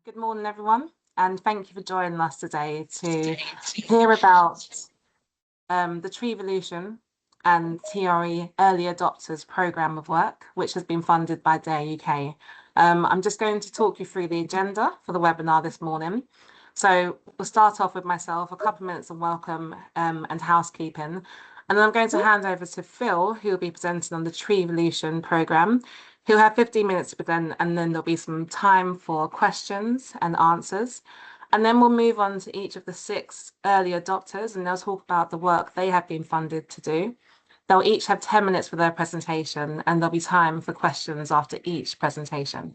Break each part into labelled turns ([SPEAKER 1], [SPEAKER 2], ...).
[SPEAKER 1] Good morning, everyone, and thank you for joining us today to hear about the TREvolution and TRE Early Adopters Programme of Work, which has been funded by DARE UK. I'm just going to talk you through the agenda for the webinar this morning. So we'll start off with myself, a couple of minutes of welcome and housekeeping, and then I'm going to hand over to Phil, who will be presenting on the TREvolution programme. He'll have 15 minutes to present, and then there'll be some time for questions and answers. And then we'll move on to each of the 6 early adopters, and they'll talk about the work they have been funded to do. They'll each have 10 minutes for their presentation, and there'll be time for questions after each presentation.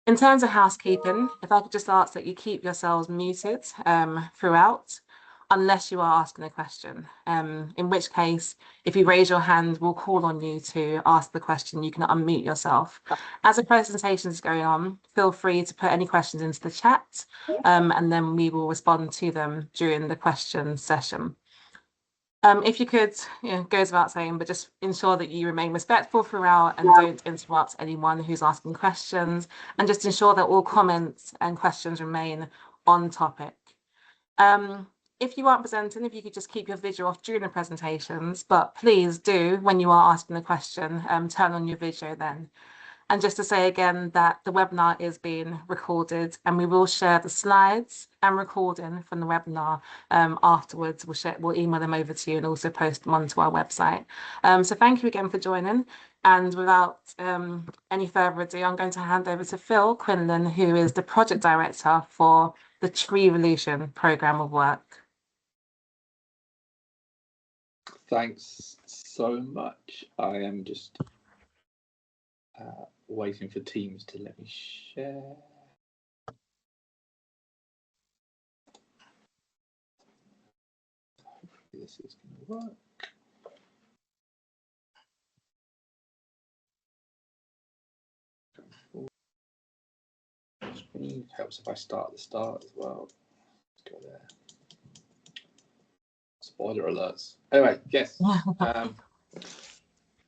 [SPEAKER 1] In terms of housekeeping, if I could just ask that you keep yourselves muted throughout, unless you are asking a question, in which case, if you raise your hand, we'll call on you to ask the question. You can unmute yourself. As the presentation is going on, feel free to put any questions into the chat, and then we will respond to them during the question session. If you could, goes without saying, but just ensure that you remain respectful throughout and don't interrupt anyone who's asking questions, and just ensure that all comments and questions remain on topic. If you aren't presenting, if you could just keep your video off during the presentations, but please do, when you are asking a question, turn on your video then. And just to say again that the webinar is being recorded, and we will share the slides and recording from the webinar afterwards. We'll email them over to you and also post them onto our website. So thank you again for joining. And without any further ado, I'm going to hand over to Phil Quinlan, who is the project director for the TREvolution programme of work.
[SPEAKER 2] Thanks so much. I am just waiting for Teams to let me share. Hopefully this is going to work. Screen helps if I start at the start as well. Let's go there. Spoiler alerts. Anyway, yes.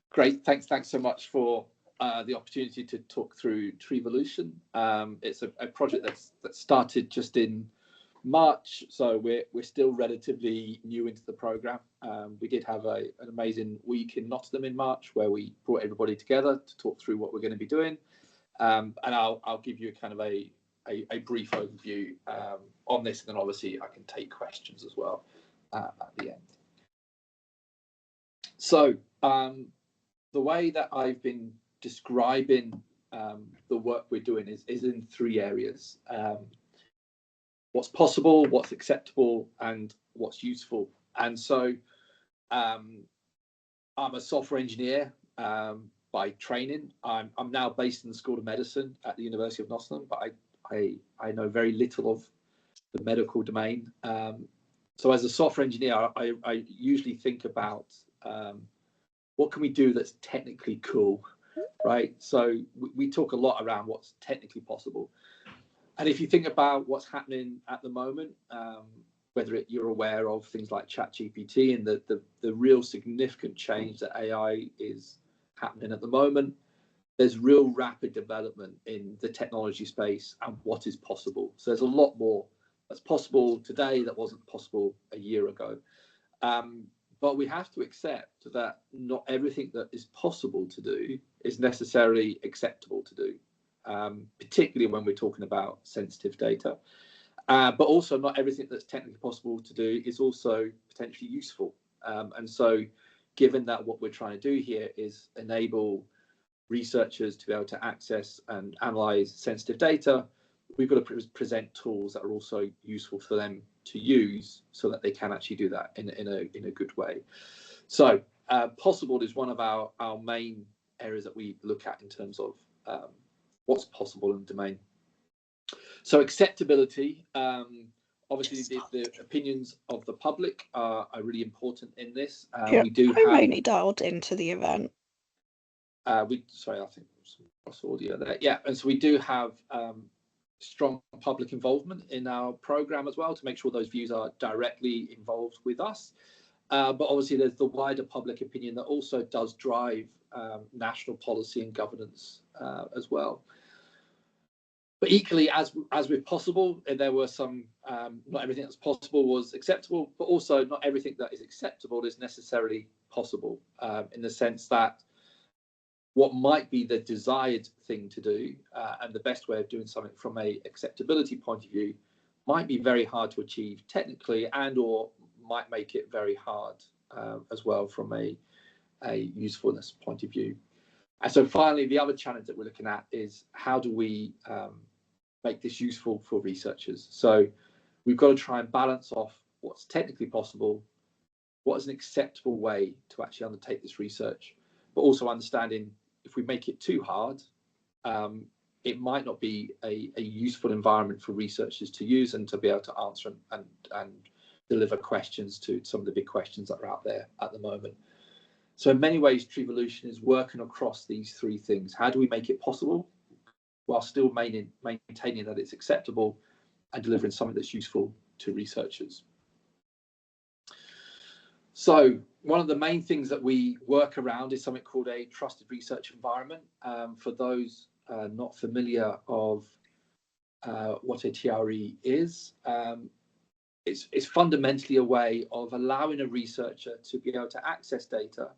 [SPEAKER 2] Great. Thanks so much for the opportunity to talk through TREvolution. It's a project that started just in March, so we're still relatively new into the program. We did have an amazing week in Nottingham in March where we brought everybody together to talk through what we're going to be doing, and I'll give you kind of a brief overview on this, and then obviously I can take questions as well at the end. So the way that I've been describing the work we're doing is in 3 areas: what's possible, what's acceptable, and what's useful. And so I'm a software engineer by training. I'm now based in the School of Medicine at the University of Nottingham, but I know very little of the medical domain. So as a software engineer, I usually think about what can we do that's technically cool, right? So we talk a lot around what's technically possible. And if you think about what's happening at the moment, whether you're aware of things like ChatGPT and the real significant change that AI is happening at the moment, there's real rapid development in the technology space and what is possible. So there's a lot more that's possible today that wasn't possible a year ago. But we have to accept that not everything that is possible to do is necessarily acceptable to do, particularly when we're talking about sensitive data. But also not everything that's technically possible to do is also potentially useful. And so given that what we're trying to do here is enable researchers to be able to access and analyze sensitive data, we've got to present tools that are also useful for them to use so that they can actually do that in a good way. So possible is one of our main areas that we look at in terms of what's possible in the domain. So acceptability, obviously the opinions of the public are really important in this. We do have
[SPEAKER 3] only dialed into the event.
[SPEAKER 2] Sorry, I think there's some cross audio there. Yeah, and so we do have strong public involvement in our program as well to make sure those views are directly involved with us. But obviously there's the wider public opinion that also does drive national policy and governance as well. But equally, as with possible, there were some, not everything that's possible was acceptable, but also not everything that is acceptable is necessarily possible, in the sense that what might be the desired thing to do and the best way of doing something from a acceptability point of view might be very hard to achieve technically, and or might make it very hard as well from a usefulness point of view. And so finally, the other challenge that we're looking at is how do we make this useful for researchers? So we've got to try and balance off what's technically possible, what is an acceptable way to actually undertake this research, but also understanding if we make it too hard, it might not be a useful environment for researchers to use and to be able to answer and deliver questions to some of the big questions that are out there at the moment. So in many ways, TREvolution is working across these three things. How do we make it possible while still maintaining that it's acceptable and delivering something that's useful to researchers? So one of the main things that we work around is something called a trusted research environment. For those not familiar of what a TRE is, it's fundamentally a way of allowing a researcher to be able to access data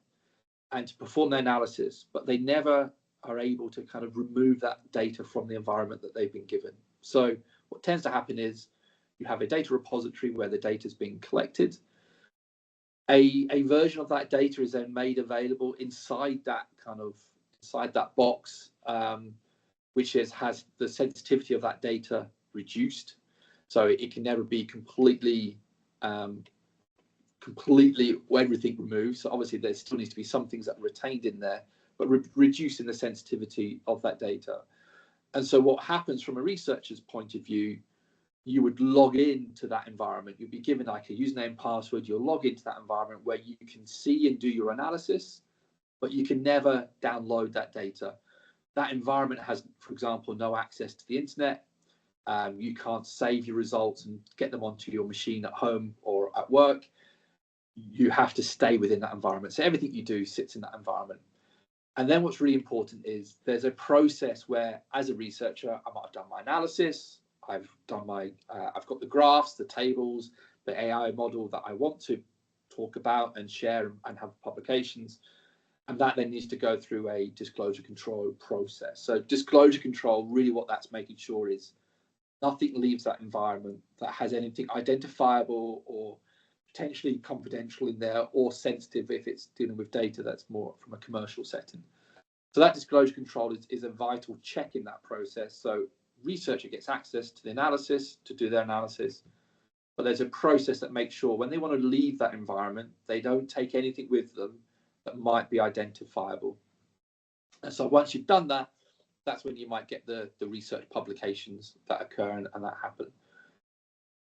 [SPEAKER 2] and to perform their analysis, but they never are able to kind of remove that data from the environment that they've been given. So what tends to happen is you have a data repository where the data is being collected. A version of that data is then made available inside that box, which has the sensitivity of that data reduced, so it can never be completely everything removed. So obviously there still needs to be some things that are retained in there, but reducing the sensitivity of that data. And so what happens from a researcher's point of view, you would log into that environment. You'd be given like a username and password. You'll log into that environment where you can see and do your analysis, but you can never download that data. That environment has, for example, no access to the internet. You can't save your results and get them onto your machine at home or at work. You have to stay within that environment. So everything you do sits in that environment. And then what's really important is there's a process where, as a researcher, I might have done my analysis. I've got the graphs, the tables, the AI model that I want to talk about and share and have publications. And that then needs to go through a disclosure control process. So disclosure control, really what that's making sure is nothing leaves that environment that has anything identifiable or potentially confidential in there, or sensitive if it's dealing with data that's more from a commercial setting. So that disclosure control is a vital check in that process. So researcher gets access to the analysis to do their analysis, but there's a process that makes sure when they want to leave that environment, they don't take anything with them that might be identifiable. And so once you've done that, that's when you might get the research publications that occur and that happen.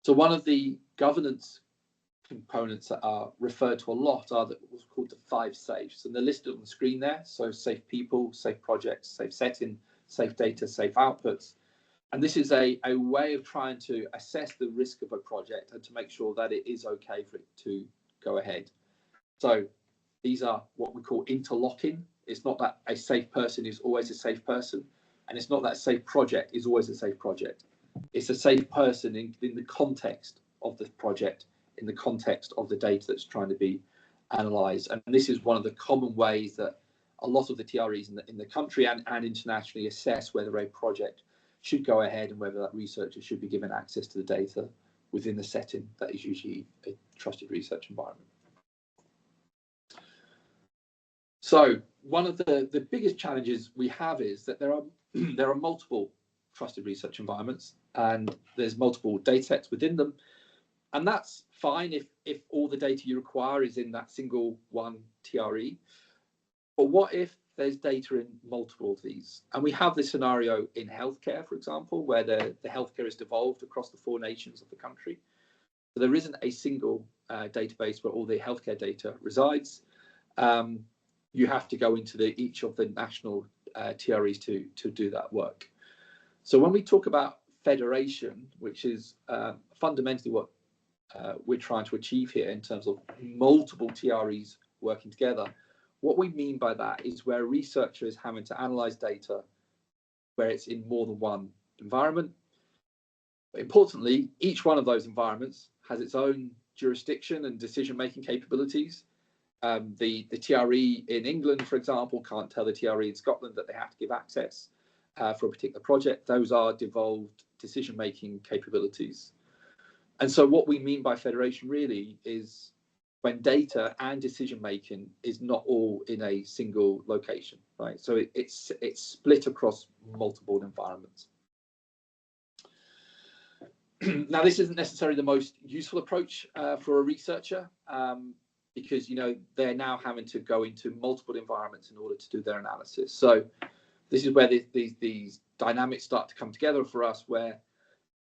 [SPEAKER 2] So one of the governance components that are referred to a lot are what's called the 5 safes, and they're listed on the screen there. So safe people, safe projects, safe setting, safe data, safe outputs. And this is a way of trying to assess the risk of a project and to make sure that it is okay for it to go ahead. So these are what we call interlocking. It's not that a safe person is always a safe person, and it's not that a safe project is always a safe project. It's a safe person in the context of the project, in the context of the data that's trying to be analysed. And this is one of the common ways that a lot of the TREs in the country and internationally assess whether a project should go ahead and whether that researcher should be given access to the data within the setting that is usually a trusted research environment. So one of the biggest challenges we have is that there are multiple trusted research environments, and there's multiple data sets within them. And that's fine if all the data you require is in that single one TRE. But what if there's data in multiple of these? And we have this scenario in healthcare, for example, where the healthcare is devolved across the 4 nations of the country. So there isn't a single database where all the healthcare data resides. You have to go into each of the national TREs to do that work. So when we talk about federation, which is fundamentally what we're trying to achieve here in terms of multiple TREs working together, what we mean by that is where a researcher is having to analyze data where it's in more than one environment. But importantly, each one of those environments has its own jurisdiction and decision-making capabilities. The TRE in England, for example, can't tell the TRE in Scotland that they have to give access for a particular project. Those are devolved decision-making capabilities. And so what we mean by federation really is when data and decision-making is not all in a single location, right? So it's split across multiple environments. Now, this isn't necessarily the most useful approach for a researcher because, you know, they're now having to go into multiple environments in order to do their analysis. So this is where these dynamics start to come together for us, where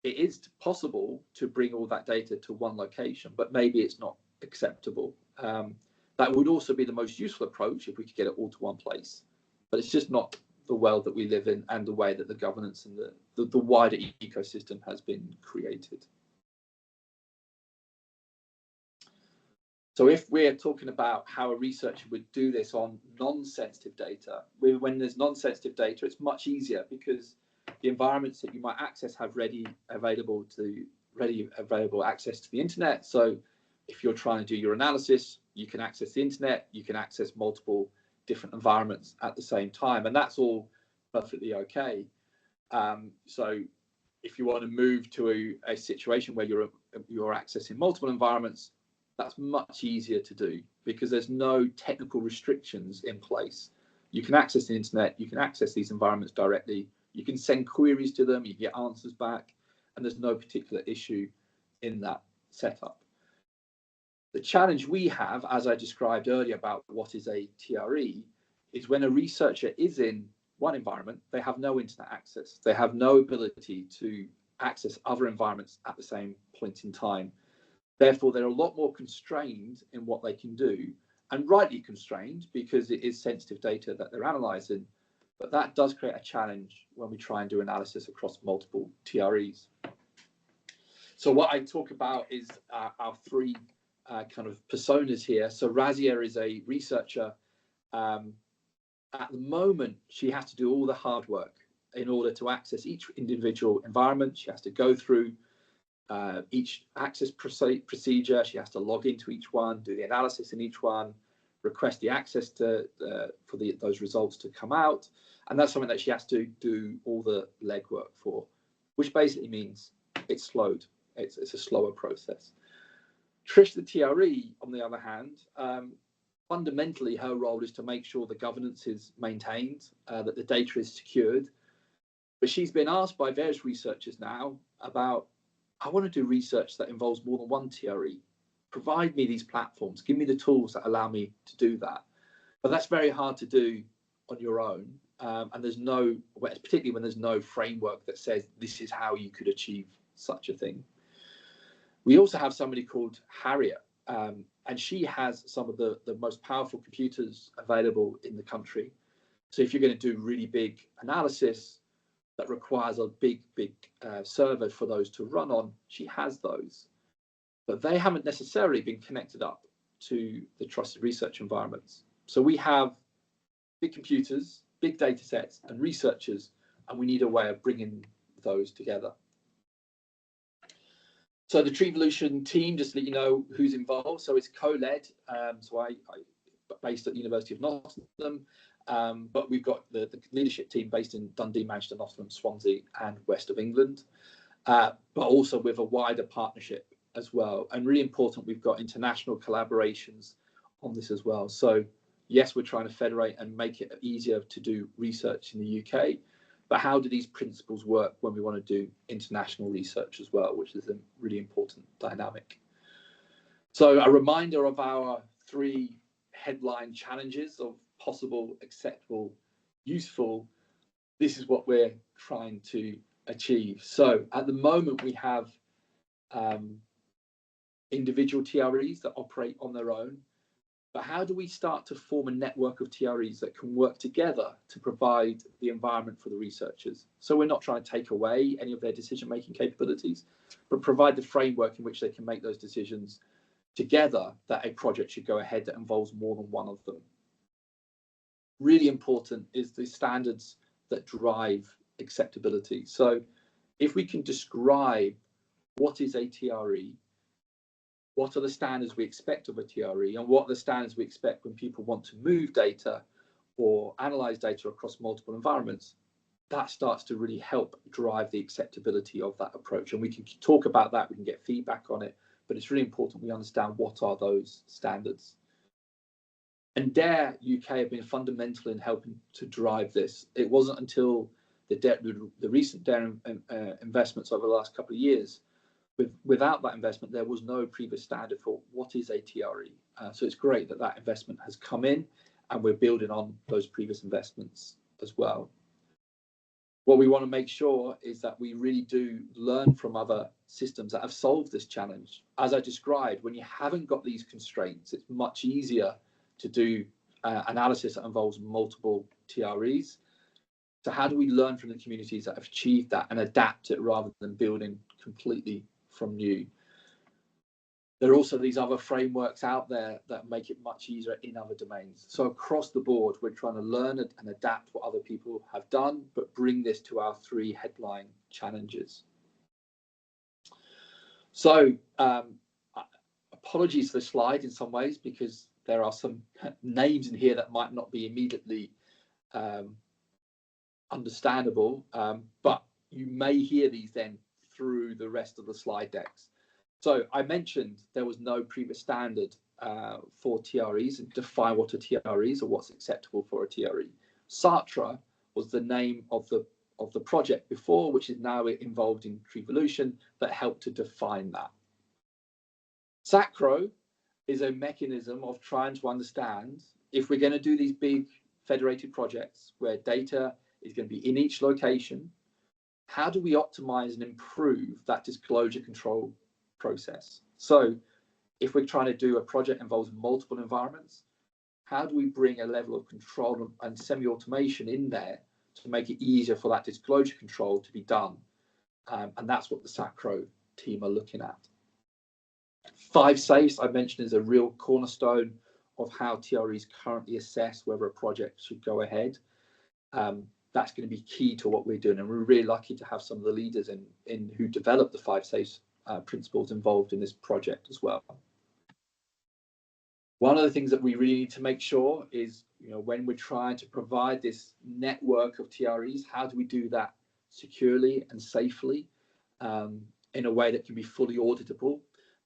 [SPEAKER 2] it is possible to bring all that data to one location, but maybe it's not acceptable. That would also be the most useful approach if we could get it all to one place, but it's just not the world that we live in and the way that the governance and the wider ecosystem has been created. So if we're talking about how a researcher would do this on non-sensitive data, when there's non-sensitive data, it's much easier because the environments that you might access have ready available access to the internet. So if you're trying to do your analysis, you can access the internet, you can access multiple different environments at the same time, and that's all perfectly okay. So if you want to move to a situation where you're accessing multiple environments, that's much easier to do because there's no technical restrictions in place. You can access the internet, you can access these environments directly, you can send queries to them, you get answers back, and there's no particular issue in that setup. The challenge we have, as I described earlier about what is a TRE, is when a researcher is in one environment, they have no internet access. They have no ability to access other environments at the same point in time. Therefore, they're a lot more constrained in what they can do, and rightly constrained because it is sensitive data that they're analysing. But that does create a challenge when we try and do analysis across multiple TREs. So what I talk about is our three kind of personas here. So Razia is a researcher. At the moment, she has to do all the hard work in order to access each individual environment. She has to go through each access procedure. She has to log into each one, do the analysis in each one, request the access to for those results to come out, and that's something that she has to do all the legwork for, which basically means it's slowed. It's a slower process. Trish, the TRE, on the other hand, fundamentally her role is to make sure the governance is maintained, that the data is secured. But she's been asked by various researchers now about, I want to do research that involves more than one TRE. Provide me these platforms, give me the tools that allow me to do that. But that's very hard to do on your own. And there's no, particularly when there's no framework that says this is how you could achieve such a thing. We also have somebody called Harriet, and she has some of the most powerful computers available in the country. So if you're going to do really big analysis that requires a big server for those to run on, she has those. But they haven't necessarily been connected up to the trusted research environments. So we have big computers, big data sets, and researchers, and we need a way of bringing those together. So the TREvolution team, just to let you know who's involved. So it's co-led. So I based at the University of Nottingham, but we've got the leadership team based in Dundee, Manchester, Nottingham, Swansea, and west of England, but also with a wider partnership as well. And really important, we've got international collaborations on this as well. So yes, we're trying to federate and make it easier to do research in the UK, but how do these principles work when we want to do international research as well, which is a really important dynamic. So a reminder of our three headline challenges of possible, acceptable, useful. This is what we're trying to achieve. So at the moment, we have individual TREs that operate on their own. But how do we start to form a network of TREs that can work together to provide the environment for the researchers? So we're not trying to take away any of their decision-making capabilities, but provide the framework in which they can make those decisions together, that a project should go ahead that involves more than one of them. Really important is the standards that drive acceptability. So if we can describe what is a TRE, what are the standards we expect of a TRE, and what are the standards we expect when people want to move data or analyze data across multiple environments, that starts to really help drive the acceptability of that approach. And we can talk about that, we can get feedback on it, but it's really important we understand what are those standards. And DARE UK have been fundamental in helping to drive this. It wasn't until the recent DARE investments over the last couple of years. Without that investment, there was no previous standard for what is a TRE. So it's great that that investment has come in, and we're building on those previous investments as well. What we want to make sure is that we really do learn from other systems that have solved this challenge. As I described, when you haven't got these constraints, it's much easier to do analysis that involves multiple TREs. So how do we learn from the communities that have achieved that and adapt it rather than building completely from new? There are also these other frameworks out there that make it much easier in other domains. So across the board, we're trying to learn and adapt what other people have done, but bring this to our 3 headline challenges. So apologies for the slide in some ways, because there are some names in here that might not be immediately understandable, but you may hear these then through the rest of the slide decks. So I mentioned there was no previous standard for TREs and define what a TRE is or what's acceptable for a TRE. SARTRA was the name of the project before, which is now involved in TREvolution, that helped to define that. SACRO is a mechanism of trying to understand, if we're going to do these big federated projects where data is going to be in each location, how do we optimize and improve that disclosure control process? So if we're trying to do a project that involves multiple environments, how do we bring a level of control and semi-automation in there to make it easier for that disclosure control to be done? And that's what the SACRO team are looking at. 5 safes I mentioned is a real cornerstone of how TREs currently assess whether a project should go ahead. That's going to be key to what we're doing, and we're really lucky to have some of the leaders in who developed the 5 safes principles involved in this project as well. One of the things that we really need to make sure is, when we're trying to provide this network of TREs, how do we do that securely and safely in a way that can be fully auditable?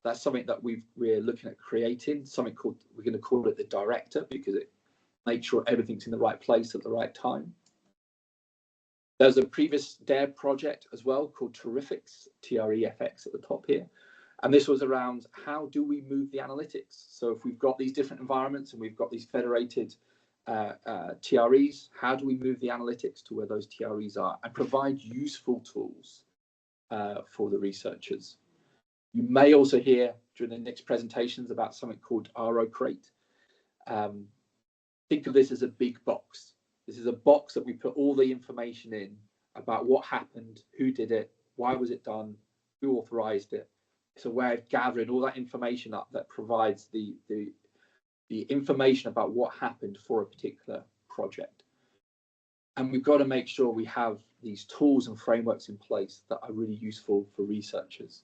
[SPEAKER 2] That's something that we're looking at creating, something called, we're going to call it the director, because it makes sure everything's in the right place at the right time. There's a previous DARE project as well called TREFX, TREFX at the top here. And this was around how do we move the analytics? So if we've got these different environments and we've got these federated TREs, how do we move the analytics to where those TREs are and provide useful tools for the researchers? You may also hear during the next presentations about something called RO Crate. Think of this as a big box. This is a box that we put all the information in about what happened, who did it, why was it done, who authorized it. It's a way of gathering all that information up that provides the information about what happened for a particular project. And we've got to make sure we have these tools and frameworks in place that are really useful for researchers.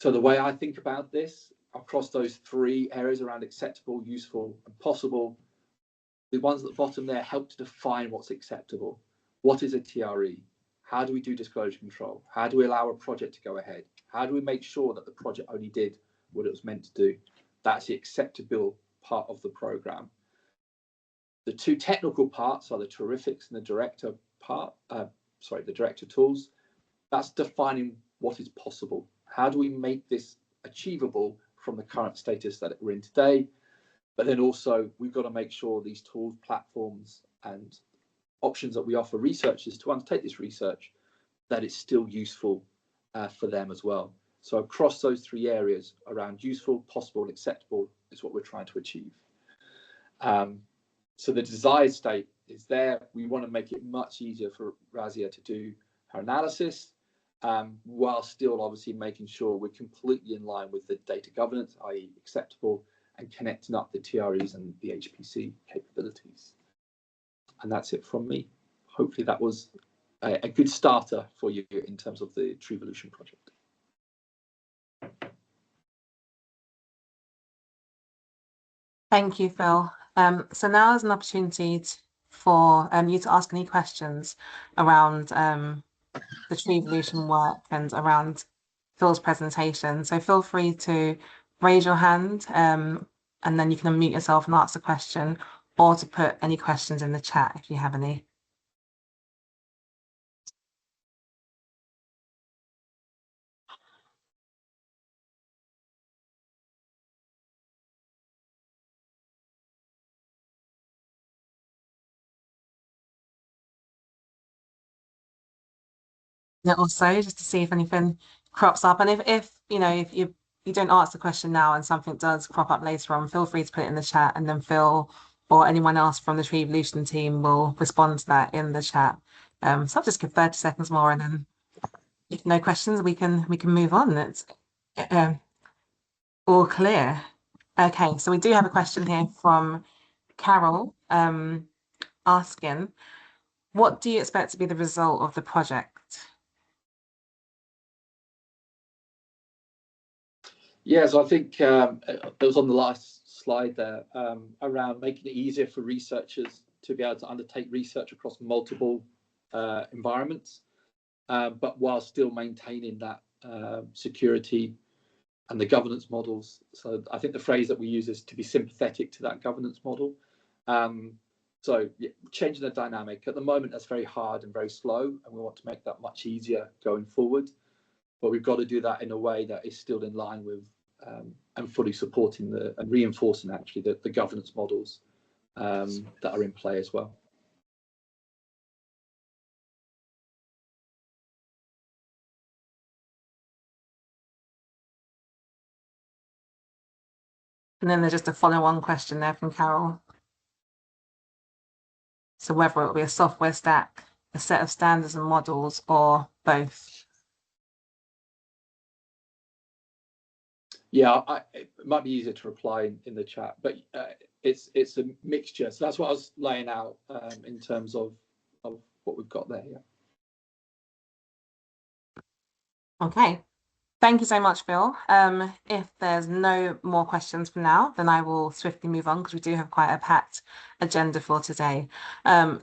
[SPEAKER 2] So the way I think about this across those 3 areas around acceptable, useful, and possible, the ones at the bottom there help to define what's acceptable. What is a TRE? How do we do disclosure control? How do we allow a project to go ahead? How do we make sure that the project only did what it was meant to do? That's the acceptable part of the program. The 2 technical parts are the TREFX and the director part, the director tools. That's defining what is possible. How do we make this achievable from the current status that we're in today? But then also we've got to make sure these tools, platforms, and options that we offer researchers to undertake this research, that it's still useful for them as well. So across those 3 areas around useful, possible, and acceptable is what we're trying to achieve. So the desired state is there. We want to make it much easier for Razia to do her analysis, while still obviously making sure we're completely in line with the data governance, i.e. acceptable, and connecting up the TREs and the HPC capabilities. And that's it from me. Hopefully that was a good starter for you in terms of the TREvolution project.
[SPEAKER 1] Thank you, Phil. So now is an opportunity for you to ask any questions around the TREvolution work and around Phil's presentation. So feel free to raise your hand and then you can unmute yourself and ask the question, or to put any questions in the chat if you have any. Yeah, also just to see if anything crops up, and if you know, if you don't ask the question now and something does crop up later on, feel free to put it in the chat, and then Phil or anyone else from the TREvolution team will respond to that in the chat. So I'll just give 30 seconds more, and then if no questions, we can move on. It's all clear. Okay, so we do have a question here from Carol asking, what do you expect to be the result of the project?
[SPEAKER 2] Yeah, so I think it was on the last slide there, around making it easier for researchers to be able to undertake research across multiple environments, but while still maintaining that security and the governance models. So I think the phrase that we use is to be sympathetic to that governance model. So yeah, changing the dynamic. At the moment, that's very hard and very slow, and we want to make that much easier going forward. But we've got to do that in a way that is still in line with and fully supporting and reinforcing actually the governance models that are in play as well.
[SPEAKER 1] And then there's just a follow-on question there from Carol. So whether it will be a software stack, a set of standards and models, or both.
[SPEAKER 2] Yeah, it might be easier to reply in the chat, but it's a mixture. So that's what I was laying out in terms of what we've got there. Yeah.
[SPEAKER 1] Okay. Thank you so much, Phil. If there's no more questions for now, then I will swiftly move on because we do have quite a packed agenda for today.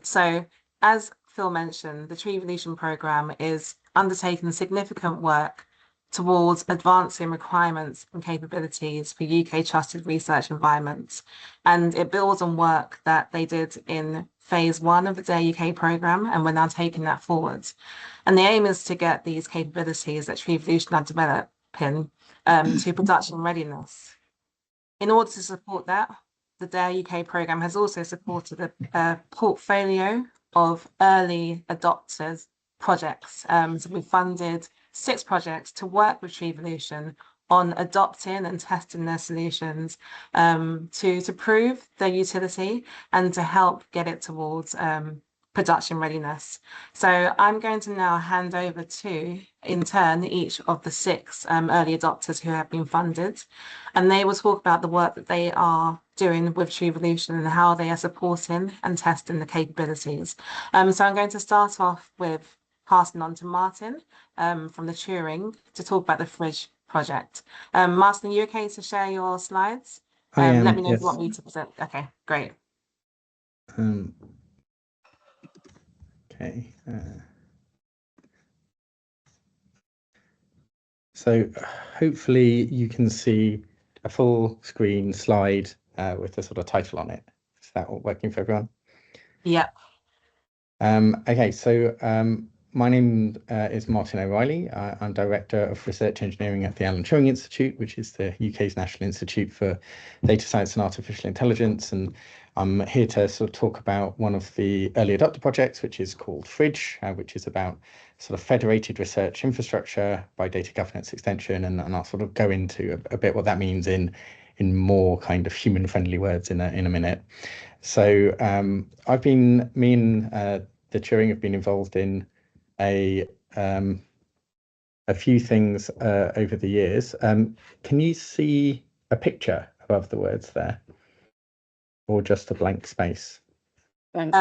[SPEAKER 1] So as Phil mentioned, the TREvolution programme is undertaking significant work towards advancing requirements and capabilities for UK trusted research environments. And it builds on work that they did in phase 1 of the DARE UK programme, and we're now taking that forward. And the aim is to get these capabilities that TREvolution are developing to production readiness. In order to support that, the DARE UK programme has also supported a portfolio of early adopters projects. So we funded 6 projects to work with TREvolution on adopting and testing their solutions to prove their utility and to help get it towards production readiness. So I'm going to now hand over to, in turn, each of the 6 early adopters who have been funded, and they will talk about the work that they are doing with TREvolution and how they are supporting and testing the capabilities. So I'm going to start off with passing on to Martin from the Turing to talk about the Fridge project. Martin, are you okay to share your slides?
[SPEAKER 4] I am,
[SPEAKER 1] let me know
[SPEAKER 4] yes.
[SPEAKER 1] if you want me to present. Okay, great.
[SPEAKER 4] Okay. So hopefully you can see a full screen slide with the sort of title on it. Is that all working for everyone?
[SPEAKER 1] Yeah.
[SPEAKER 4] Okay, so my name is Martin O'Reilly. I'm Director of Research Engineering at the Alan Turing Institute, which is the UK's National Institute for Data Science and Artificial Intelligence. And I'm here to sort of talk about one of the early adopter projects, which is called Fridge, which is about sort of federated research infrastructure by data governance extension. And I'll sort of go into a bit what that means in more kind of human-friendly words in a minute. So me and the Turing have been involved in a few things over the years. Can you see a picture above the words there, or just a blank space?
[SPEAKER 3] Blank.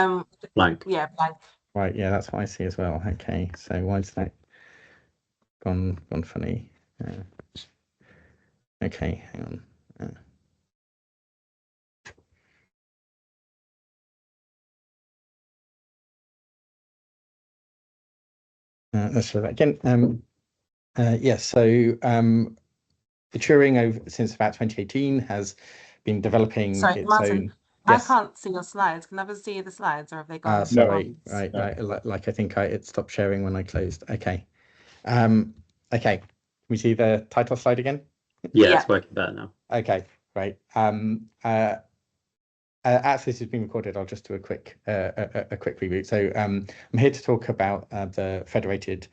[SPEAKER 1] Blank. Yeah, blank.
[SPEAKER 4] Right, yeah, that's what I see as well. Okay, so why is that gone funny? Okay, hang on. Let's try that again. The Turing over since about 2018 has been developing
[SPEAKER 1] Sorry,
[SPEAKER 4] its
[SPEAKER 1] Martin,
[SPEAKER 4] own.
[SPEAKER 1] I
[SPEAKER 4] Yes.
[SPEAKER 1] can't see your slides. Can others see the slides, or have they gone?
[SPEAKER 4] Sorry.
[SPEAKER 1] once?
[SPEAKER 4] Right.
[SPEAKER 2] No.
[SPEAKER 4] Like I think it stopped sharing when I closed. Okay. Okay. Can we see the title slide again?
[SPEAKER 5] Yeah, it's working better now.
[SPEAKER 4] Okay. Great. As this has been recorded, I'll just do a quick reboot. So I'm here to talk about the Federated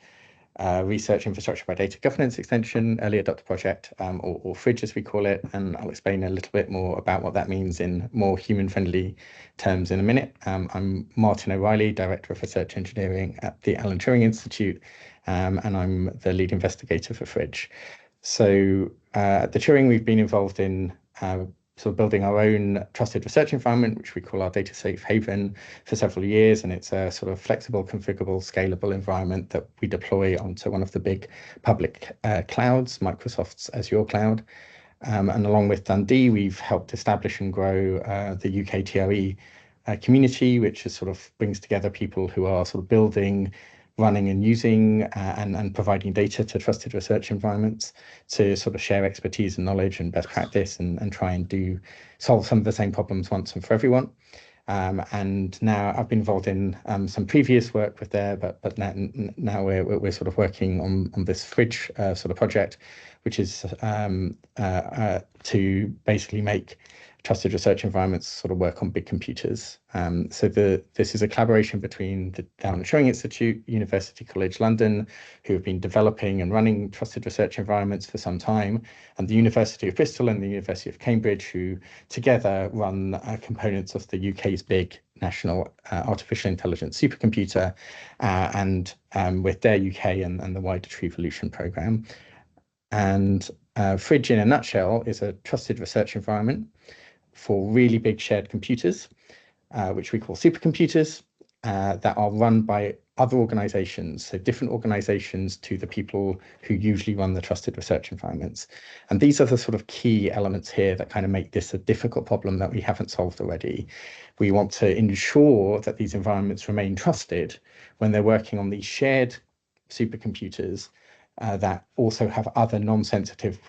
[SPEAKER 4] Research Infrastructure by Data Governance Extension, Early Adopter Project, or FRIDGE as we call it, and I'll explain a little bit more about what that means in more human-friendly terms in a minute. I'm Martin O'Reilly, Director of Research Engineering at the Alan Turing Institute, and I'm the lead investigator for FRIDGE. So at the Turing, we've been involved in sort of building our own trusted research environment, which we call our data safe haven, for several years. And it's a sort of flexible, configurable, scalable environment that we deploy onto one of the big public clouds, Microsoft's Azure cloud. And along with Dundee, we've helped establish and grow the UK TRE community, which is sort of brings together people who are sort of building, running and using and providing data to trusted research environments to sort of share expertise and knowledge and best practice and try and solve some of the same problems once and for everyone. And now I've been involved in some previous work with there, but now we're sort of working on this FRIDGE sort of project, which is to basically make trusted research environments sort of work on big computers. So this is a collaboration between the Alan Turing Institute, University College London, who have been developing and running trusted research environments for some time, and the University of Bristol and the University of Cambridge, who together run components of the UK's big national artificial intelligence supercomputer, and with their UK and the wider TREvolution programme. And FRIDGE, in a nutshell, is a trusted research environment for really big shared computers, which we call supercomputers, that are run by other organizations, so different organizations to the people who usually run the trusted research environments. And these are the sort of key elements here that kind of make this a difficult problem that we haven't solved already. We want to ensure that these environments remain trusted when they're working on these shared supercomputers that also have other non-sensitive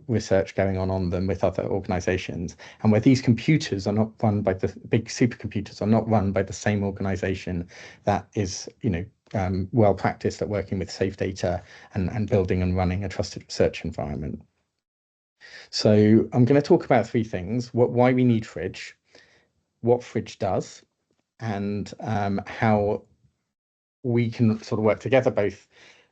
[SPEAKER 4] research going on them with other organizations, and where these computers are not run by the big supercomputers are not run by the same organization that is, well practiced at working with safe data and building and running a trusted research environment. So I'm going to talk about three things: why we need FRIDGE, what FRIDGE does, and how we can sort of work together both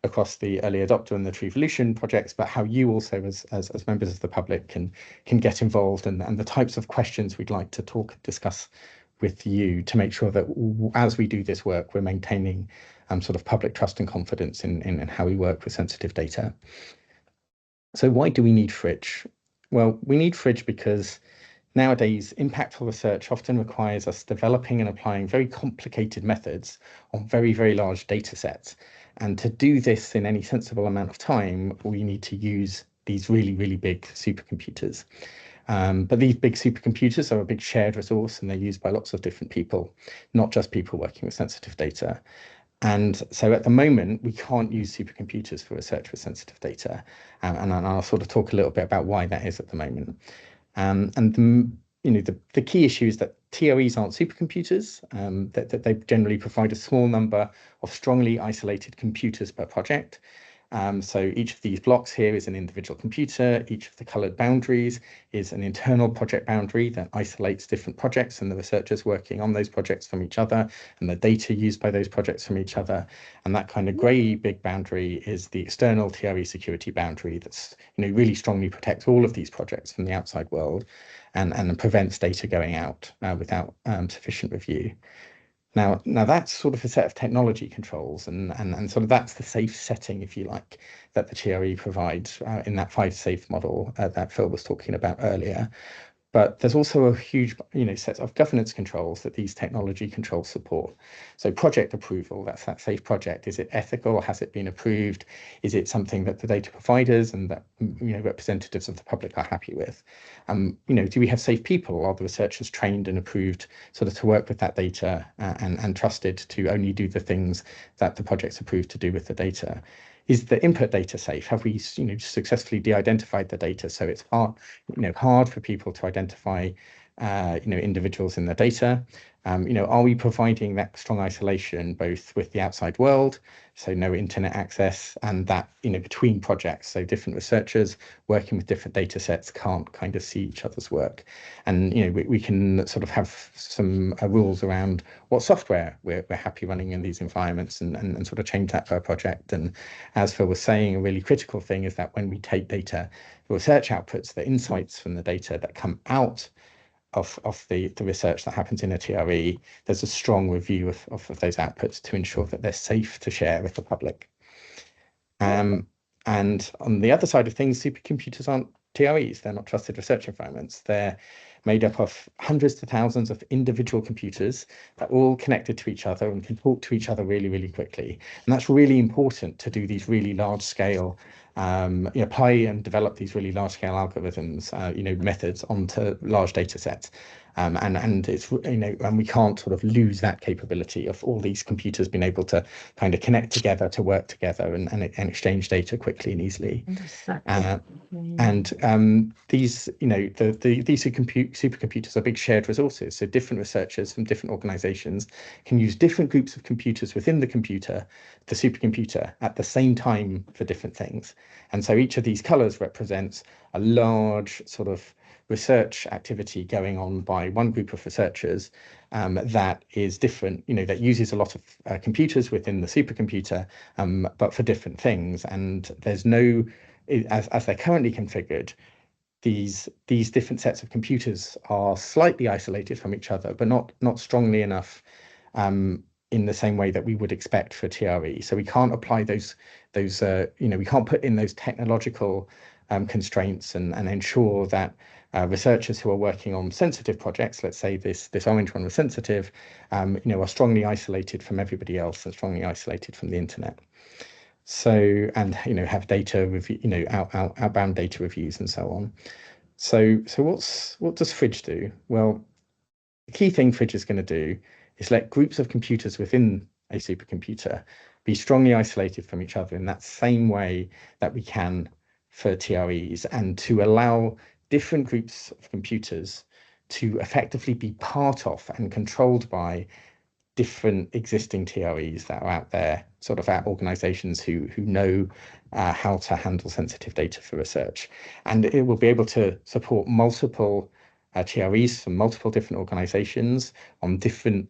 [SPEAKER 4] across the early adopter and the TREvolution projects, but how you also as members of the public can get involved, and the types of questions we'd like to discuss with you to make sure that as we do this work, we're maintaining sort of public trust and confidence in how we work with sensitive data. So why do we need FRIDGE? Well, we need FRIDGE because nowadays, impactful research often requires us developing and applying very complicated methods on very, very large data sets. And to do this in any sensible amount of time, we need to use these really, really big supercomputers. But these big supercomputers are a big shared resource, and they're used by lots of different people, not just people working with sensitive data. And so at the moment, we can't use supercomputers for research with sensitive data. And I'll sort of talk a little bit about why that is at the moment. And the key issue is that TREs aren't supercomputers, that they generally provide a small number of strongly isolated computers per project. So each of these blocks here is an individual computer. Each of the colored boundaries is an internal project boundary that isolates different projects and the researchers working on those projects from each other, and the data used by those projects from each other. And that kind of gray big boundary is the external TRE security boundary that's, really strongly protects all of these projects from the outside world and prevents data going out without sufficient review. Now that's sort of a set of technology controls, and sort of that's the safe setting, if you like, that the TRE provides in that 5 safe model that Phil was talking about earlier. But there's also a huge, set of governance controls that these technology controls support. So project approval, that's that safe project. Is it ethical? Has it been approved? Is it something that the data providers and that representatives of the public are happy with? Do we have safe people? Are the researchers trained and approved sort of to work with that data and trusted to only do the things that the project's approved to do with the data? Is the input data safe? Have we, successfully de-identified the data so it's hard for people to identify, individuals in the data? Are we providing that strong isolation both with the outside world, so no internet access, and that, between projects, so different researchers working with different data sets can't kind of see each other's work? And, we can sort of have some rules around what software we're happy running in these environments and sort of change that per project. And as Phil was saying, a really critical thing is that when we take data, the research outputs, the insights from the data that come out of the research that happens in a TRE, there's a strong review of those outputs to ensure that they're safe to share with the public. And on the other side of things, supercomputers aren't TREs, they're not trusted research environments. They're made up of hundreds to thousands of individual computers that are all connected to each other and can talk to each other really, really quickly. And that's really important to do these really large scale, apply and develop these really large scale algorithms, methods onto large data sets. And it's, and we can't sort of lose that capability of all these computers being able to kind of connect together, to work together and exchange data quickly and easily. These, these supercomputers are big shared resources. So different researchers from different organizations can use different groups of computers within the supercomputer at the same time for different things. And so each of these colors represents a large sort of research activity going on by one group of researchers that is different, that uses a lot of computers within the supercomputer, but for different things. And there's no, as they're currently configured, these different sets of computers are slightly isolated from each other, but not strongly enough in the same way that we would expect for TRE. So we can't apply those we can't put in those technological constraints and ensure that researchers who are working on sensitive projects, let's say this orange one was sensitive, are strongly isolated from everybody else and strongly isolated from the internet. So, and have data review, outbound data reviews and so on. So what does Fridge do? Well, the key thing Fridge is going to do is let groups of computers within a supercomputer be strongly isolated from each other in that same way that we can for TREs, and to allow different groups of computers to effectively be part of and controlled by different existing TREs that are out there, sort of at organizations who know how to handle sensitive data for research. And it will be able to support multiple TREs from multiple different organizations on different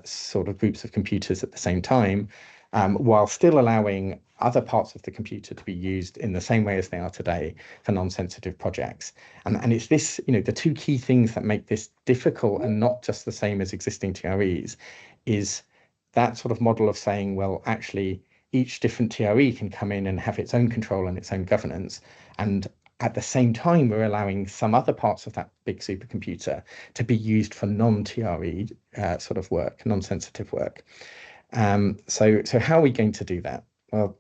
[SPEAKER 4] sort of groups of computers at the same time, while still allowing other parts of the computer to be used in the same way as they are today for non-sensitive projects. And it's this, the two key things that make this difficult and not just the same as existing TREs is that sort of model of saying, well, actually, each different TRE can come in and have its own control and its own governance. And at the same time, we're allowing some other parts of that big supercomputer to be used for non-TRE sort of work, non-sensitive work. So how are we going to do that? Well,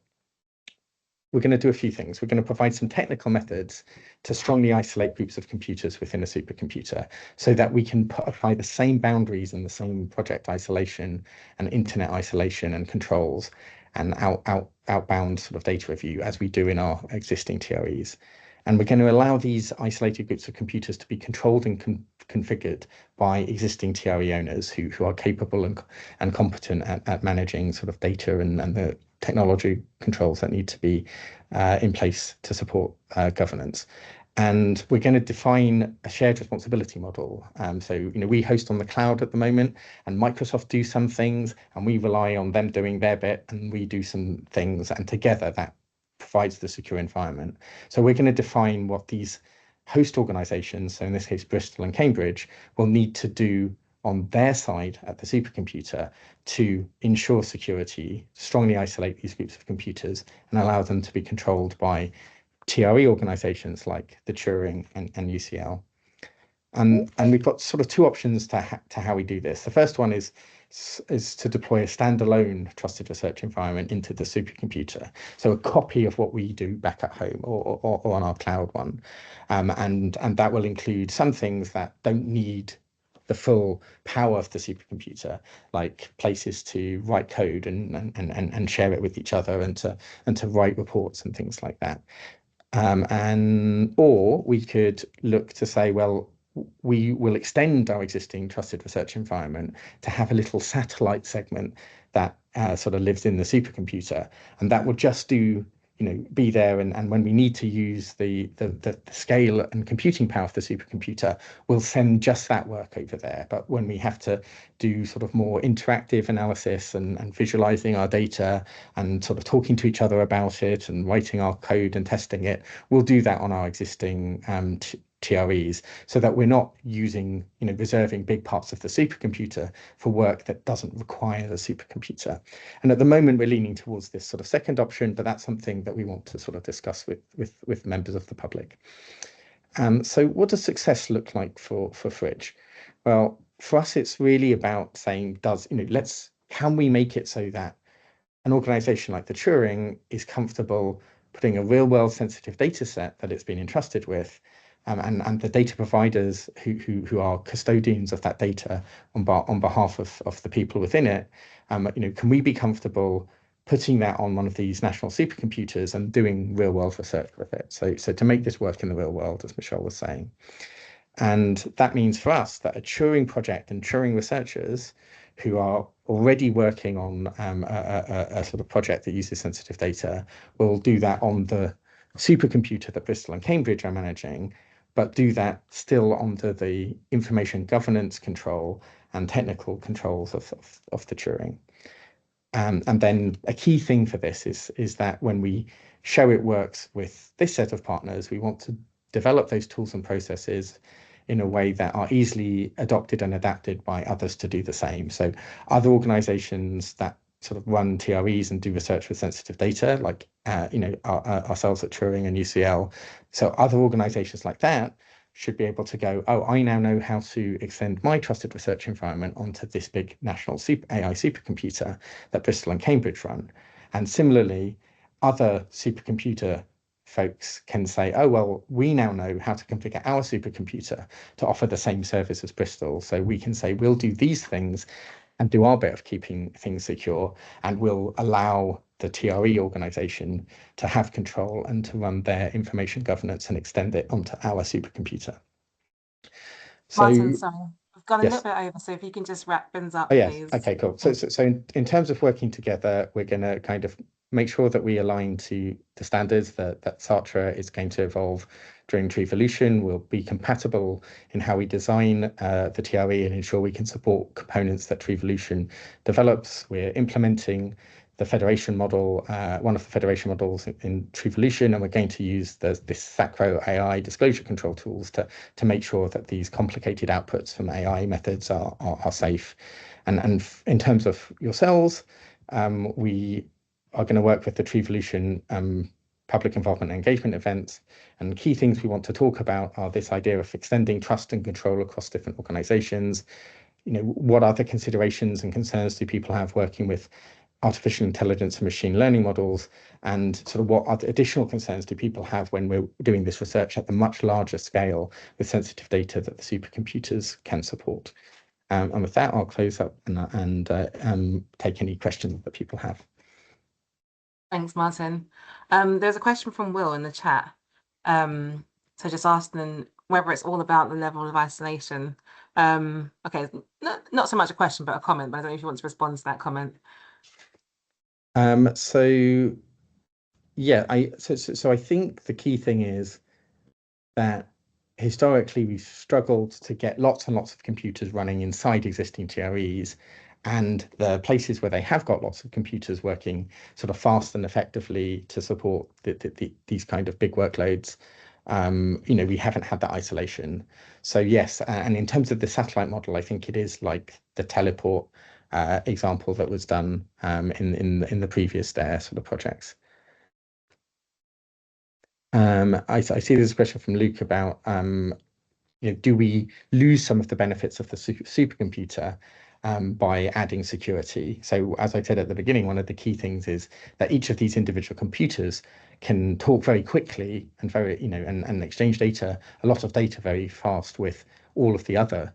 [SPEAKER 4] we're going to do a few things. We're going to provide some technical methods to strongly isolate groups of computers within a supercomputer so that we can apply the same boundaries and the same project isolation and internet isolation and controls and outbound sort of data review as we do in our existing TREs. And we're going to allow these isolated groups of computers to be controlled and configured by existing TRE owners who are capable and competent at managing sort of data and the technology controls that need to be in place to support governance. And we're going to define a shared responsibility model. So, we host on the cloud at the moment, and Microsoft do some things, and we rely on them doing their bit, and we do some things, and together that provides the secure environment. So we're going to define what these host organizations, so in this case, Bristol and Cambridge, will need to do on their side at the supercomputer to ensure security, strongly isolate these groups of computers and allow them to be controlled by TRE organizations like the Turing and UCL. And we've got sort of two options to how we do this. The first one is to deploy a standalone trusted research environment into the supercomputer. So a copy of what we do back at home or on our cloud one. And that will include some things that don't need the full power of the supercomputer, like places to write code and share it with each other and to write reports and things like that. Or we could look to say, well, we will extend our existing trusted research environment to have a little satellite segment that sort of lives in the supercomputer, and that will just do, be there, and when we need to use the scale and computing power of the supercomputer, we'll send just that work over there. But when we have to do sort of more interactive analysis and visualizing our data and sort of talking to each other about it and writing our code and testing it, we'll do that on our existing TREs, so that we're not using, reserving big parts of the supercomputer for work that doesn't require the supercomputer. And at the moment, we're leaning towards this sort of second option, but that's something that we want to sort of discuss with members of the public. So what does success look like for Fridge? Well, for us, it's really about saying, can we make it so that an organization like the Turing is comfortable putting a real world sensitive data set that it's been entrusted with, and the data providers who are custodians of that data on behalf of the people within it, can we be comfortable putting that on one of these national supercomputers and doing real world research with it? So to make this work in the real world, as Michelle was saying. And that means for us that a Turing project and Turing researchers who are already working on a sort of project that uses sensitive data will do that on the supercomputer that Bristol and Cambridge are managing, but do that still under the information governance control and technical controls of the Turing. And then a key thing for this is that when we show it works with this set of partners, we want to develop those tools and processes in a way that are easily adopted and adapted by others to do the same. So other organizations that sort of run TREs and do research with sensitive data, like ourselves at Turing and UCL. So other organizations like that should be able to go, oh, I now know how to extend my trusted research environment onto this big national AI supercomputer that Bristol and Cambridge run. And similarly, other supercomputer folks can say, oh, well, we now know how to configure our supercomputer to offer the same service as Bristol. So we can say, we'll do these things and do our bit of keeping things secure, and we'll allow the TRE organization to have control and to run their information governance and extend it onto our supercomputer. So,
[SPEAKER 1] Martin, sorry, we've gone a
[SPEAKER 4] yes.
[SPEAKER 1] little bit over, so if you can just wrap things up,
[SPEAKER 4] Oh, yes.
[SPEAKER 1] please.
[SPEAKER 4] Okay, cool. So in terms of working together, we're going to kind of make sure that we align to the standards that Sartre is going to evolve during TREvolution. Will be compatible in how we design the TRE and ensure we can support components that TREvolution develops. We're implementing the federation model, one of the federation models in TREvolution, and we're going to use this Sacro AI disclosure control tools to make sure that these complicated outputs from AI methods are safe. And in terms of yourselves, we are going to work with the TREvolution public involvement and engagement events. And key things we want to talk about are this idea of extending trust and control across different organizations. What other considerations and concerns do people have working with artificial intelligence and machine learning models, and sort of what other additional concerns do people have when we're doing this research at the much larger scale with sensitive data that the supercomputers can support. And with that, I'll close up and take any questions that people have.
[SPEAKER 1] Thanks, Martin. There's a question from Will in the chat. So just asking whether it's all about the level of isolation. Okay, not so much a question, but a comment, but I don't know if you want to respond to that comment.
[SPEAKER 4] So yeah, so I think the key thing is that historically we've struggled to get lots and lots of computers running inside existing TREs, and the places where they have got lots of computers working sort of fast and effectively to support these kind of big workloads, we haven't had that isolation. So yes, and in terms of the satellite model, I think it is like the teleport example that was done in the previous sort of projects. I see there's a question from Luke about do we lose some of the benefits of the supercomputer by adding security? So as I said at the beginning, one of the key things is that each of these individual computers can talk very quickly and and exchange data, a lot of data very fast with all of the other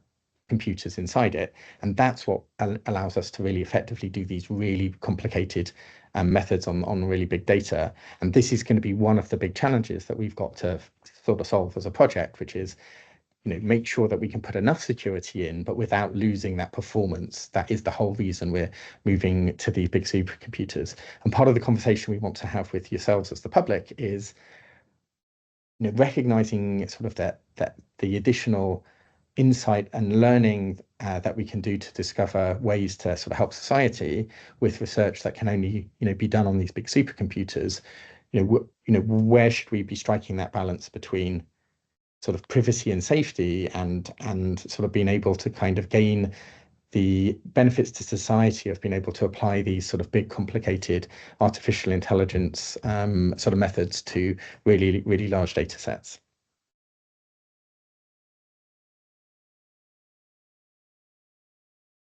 [SPEAKER 4] computers inside it. And that's what allows us to really effectively do these really complicated methods on really big data. And this is going to be one of the big challenges that we've got to sort of solve as a project, which is make sure that we can put enough security in, but without losing that performance. That is the whole reason we're moving to these big supercomputers. And part of the conversation we want to have with yourselves as the public is, recognizing sort of that the additional insight and learning that we can do to discover ways to sort of help society with research that can only be done on these big supercomputers. Where should we be striking that balance between sort of privacy and safety and sort of being able to kind of gain the benefits to society of being able to apply these sort of big complicated artificial intelligence sort of methods to really, really large data sets.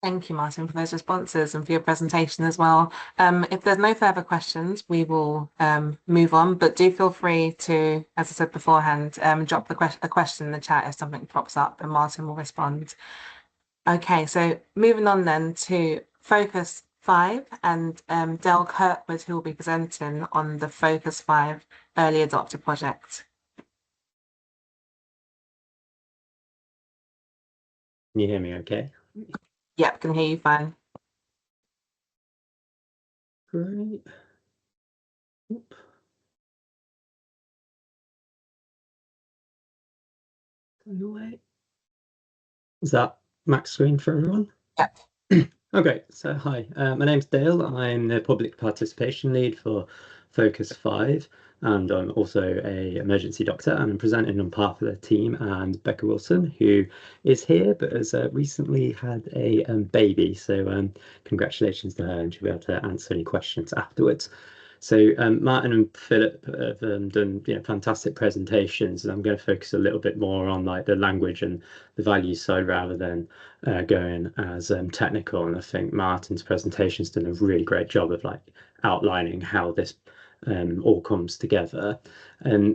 [SPEAKER 1] Thank you, Martin, for those responses and for your presentation as well. If there's no further questions, we will move on, but do feel free to, as I said beforehand, drop a question in the chat if something pops up and Martin will respond. Okay, so moving on then to Focus 5 and Dale Kirkwood, who will be presenting on the Focus 5 Early Adopter Project.
[SPEAKER 5] Can you hear me okay?
[SPEAKER 1] Yep, can hear you fine.
[SPEAKER 5] Great. Oop. Away. Is that max screen for everyone?
[SPEAKER 1] Yep.
[SPEAKER 5] Okay, so hi, my name's Dale. I'm the public participation lead for Focus 5, and I'm also an emergency doctor, and I'm presenting on behalf of the team and Becca Wilson, who is here but has recently had a baby. So congratulations to her, and she'll be able to answer any questions afterwards. So Martin and Philip have done fantastic presentations, and I'm going to focus a little bit more on like the language and the value side rather than going as technical. And I think Martin's presentation's done a really great job of like outlining how this all comes together.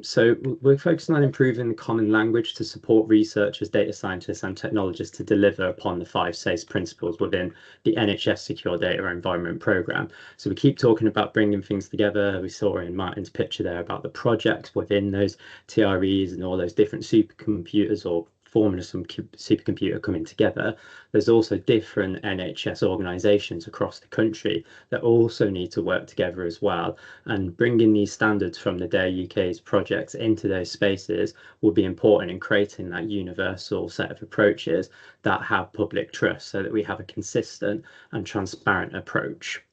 [SPEAKER 5] So we're focusing on improving the common language to support researchers, data scientists and technologists to deliver upon the 5 SAFE principles within the NHS Secure Data Environment Programme. So we keep talking about bringing things together. We saw in Martin's picture there about the projects within those TREs and all those different supercomputers or forming some supercomputer coming together. There's also different NHS organisations across the country that also need to work together as well, and bringing these standards from the DARE UK's projects into those spaces will be important in creating that universal set of approaches that have public trust, so that we have a consistent and transparent approach.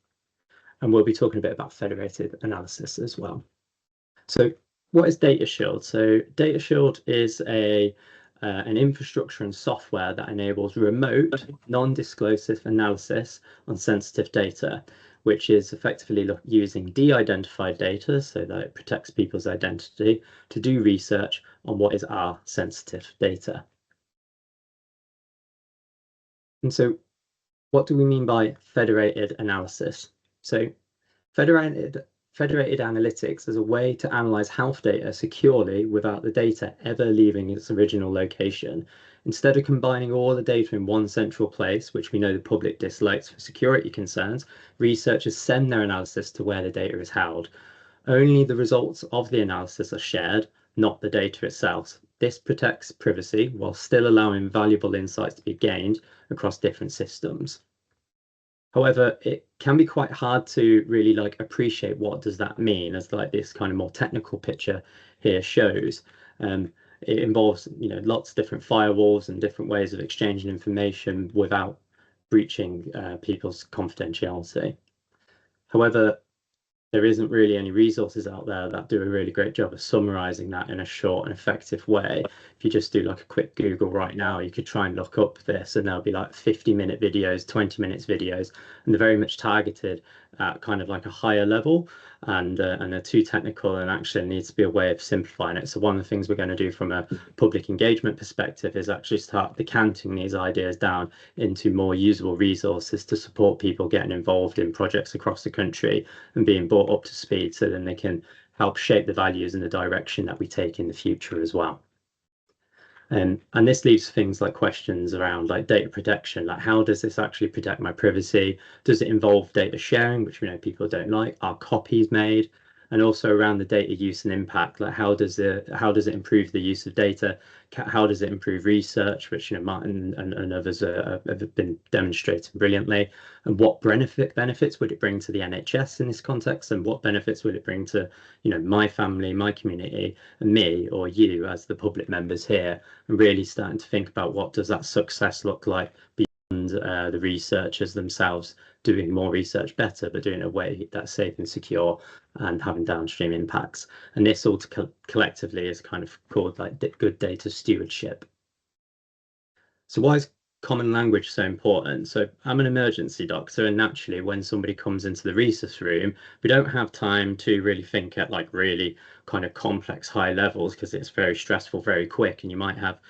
[SPEAKER 5] And we'll be talking a bit about federated analysis as well. So what is DataShield? So DataShield is an infrastructure and software that enables remote, non-disclosive analysis on sensitive data, which is effectively using de-identified data so that it protects people's identity to do research on what is our sensitive data. And so what do we mean by federated analysis? So federated analytics is a way to analyze health data securely without the data ever leaving its original location. Instead of combining all the data in one central place, which we know the public dislikes for security concerns, researchers send their analysis to where the data is held. Only the results of the analysis are shared, not the data itself. This protects privacy while still allowing valuable insights to be gained across different systems. However, it can be quite hard to really appreciate what does that mean, as this kind of more technical picture here shows. It involves lots of different firewalls and different ways of exchanging information without breaching people's confidentiality. However, there isn't really any resources out there that do a really great job of summarizing that in a short and effective way. If you just do a quick Google right now, you could try and look up this and there'll be 50-minute videos, 20 minutes videos, and they're very much targeted at kind of like a higher level, and they're too technical, and actually there needs to be a way of simplifying it. So one of the things we're going to do from a public engagement perspective is actually start decanting these ideas down into more usable resources to support people getting involved in projects across the country and being brought up to speed, so then they can help shape the values and the direction that we take in the future as well. And this leads to things like questions around like data protection, like how does this actually protect my privacy? Does it involve data sharing, which we know people don't like? Are copies made? And also around the data use and impact, like how does it improve the use of data? How does it improve research, which Martin and others have been demonstrating brilliantly? And what benefits would it bring to the NHS in this context? And what benefits would it bring to my family, my community, and me or you as the public members here? And really starting to think about what does that success look like beyond the researchers themselves doing more research better, but doing it in a way that's safe and secure and having downstream impacts. And this all collectively is kind of called like good data stewardship. So why is common language so important? So I'm an emergency doctor, and naturally when somebody comes into the resus room, we don't have time to really think at like really kind of complex high levels, because it's very stressful very quick, and you might have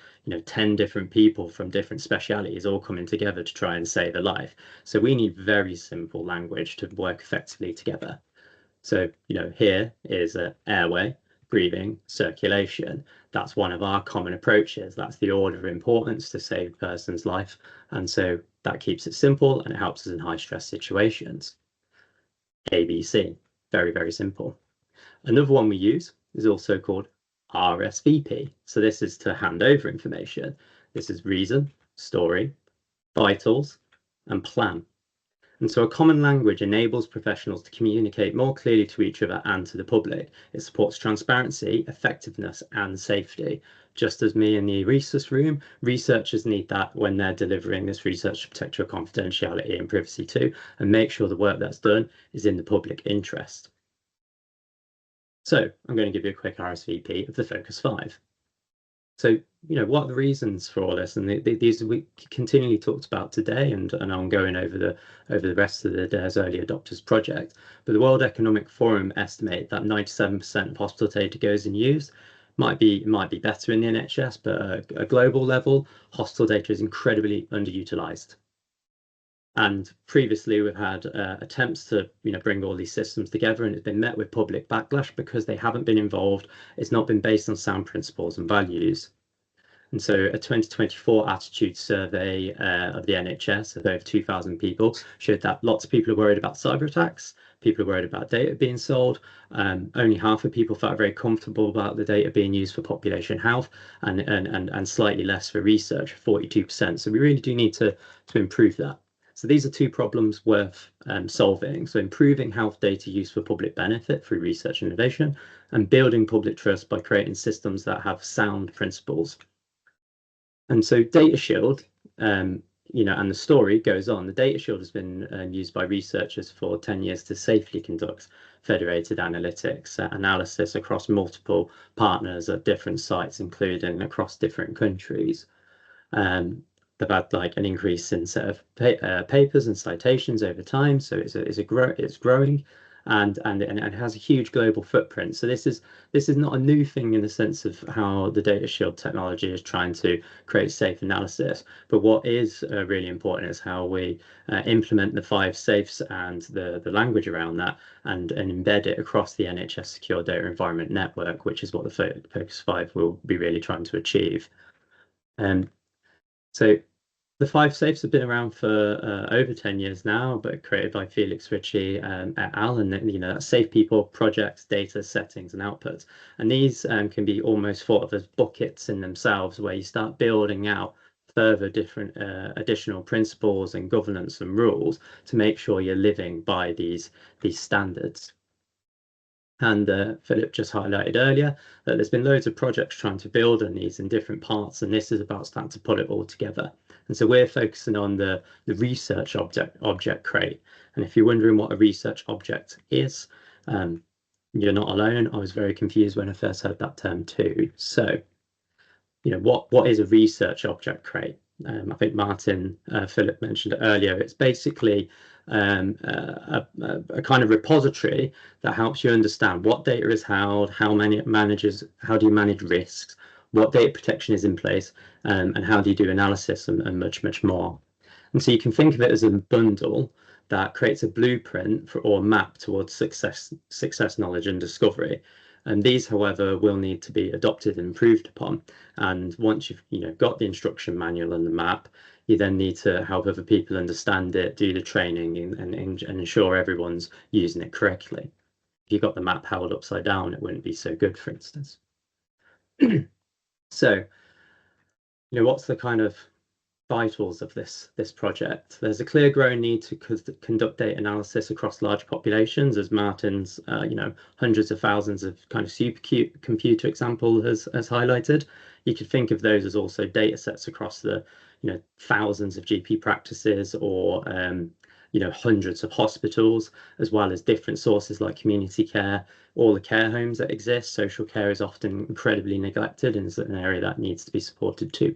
[SPEAKER 5] 10 different people from different specialities all coming together to try and save a life. So we need very simple language to work effectively together. So here is airway, breathing, circulation. That's one of our common approaches. That's the order of importance to save a person's life. And so that keeps it simple, and it helps us in high stress situations. ABC, very, very simple. Another one we use is also called RSVP. So this is to hand over information. This is reason, story, vitals, and plan. And so a common language enables professionals to communicate more clearly to each other and to the public. It supports transparency, effectiveness, and safety. Just as me in the resus room, researchers need that when they're delivering this research to protect your confidentiality and privacy too, and make sure the work that's done is in the public interest. So I'm going to give you a quick RSVP of the Focus 5. So, what are the reasons for all this? And these we continually talked about today, and ongoing over the rest of the DARE's Early Adopters project. But the World Economic Forum estimate that 97% of hospital data goes in use. Might be better in the NHS, but at a global level, hospital data is incredibly underutilized. And previously we've had attempts to bring all these systems together, and it's been met with public backlash because they haven't been involved. It's not been based on sound principles and values. And so a 2024 attitude survey of the NHS of over 2,000 people showed that lots of people are worried about cyber attacks. People are worried about data being sold. Only half of people felt very comfortable about the data being used for population health, and slightly less for research, 42%. So we really do need to improve that. So these are two problems worth solving. So improving health data use for public benefit through research and innovation, and building public trust by creating systems that have sound principles. And so Data Shield, and the story goes on. The Data Shield has been used by researchers for 10 years to safely conduct federated analytics analysis across multiple partners at different sites, including across different countries. They've had like an increase in set of papers and citations over time, so it's growing, and it has a huge global footprint. So this is not a new thing in the sense of how the Data Shield technology is trying to create safe analysis. But what is really important is how we implement the 5 safes and the language around that, and embed it across the NHS Secure Data Environment Network, which is what the Focus 5 will be really trying to achieve. So the 5 safes have been around for over 10 years now, but created by Felix Ritchie et al. And that's safe people, projects, data, settings, and outputs. And these can be almost thought of as buckets in themselves, where you start building out further different additional principles and governance and rules to make sure you're living by these standards. And Philip just highlighted earlier that there's been loads of projects trying to build on these in different parts, and this is about starting to put it all together. And so we're focusing on the research object crate. And if you're wondering what a research object is, you're not alone. I was very confused when I first heard that term too. So, what is a research object crate? I think Martin Philip mentioned it earlier. It's basically a kind of repository that helps you understand what data is held, how do you manage risks, what data protection is in place, and how do you do analysis, and much more. And so you can think of it as a bundle that creates a blueprint or map towards success knowledge and discovery. And these, however, will need to be adopted and improved upon. And once you've got the instruction manual and the map, you then need to help other people understand it, do the training, and ensure everyone's using it correctly. If you got the map held upside down, it wouldn't be so good, for instance. So, what's the kind of vitals of this project? There's a clear growing need to conduct data analysis across large populations, as Martin's hundreds of thousands of kind of supercomputer example has highlighted. You could think of those as also data sets across the thousands of GP practices, or hundreds of hospitals, as well as different sources like community care, all the care homes that exist. Social care is often incredibly neglected and is an area that needs to be supported too.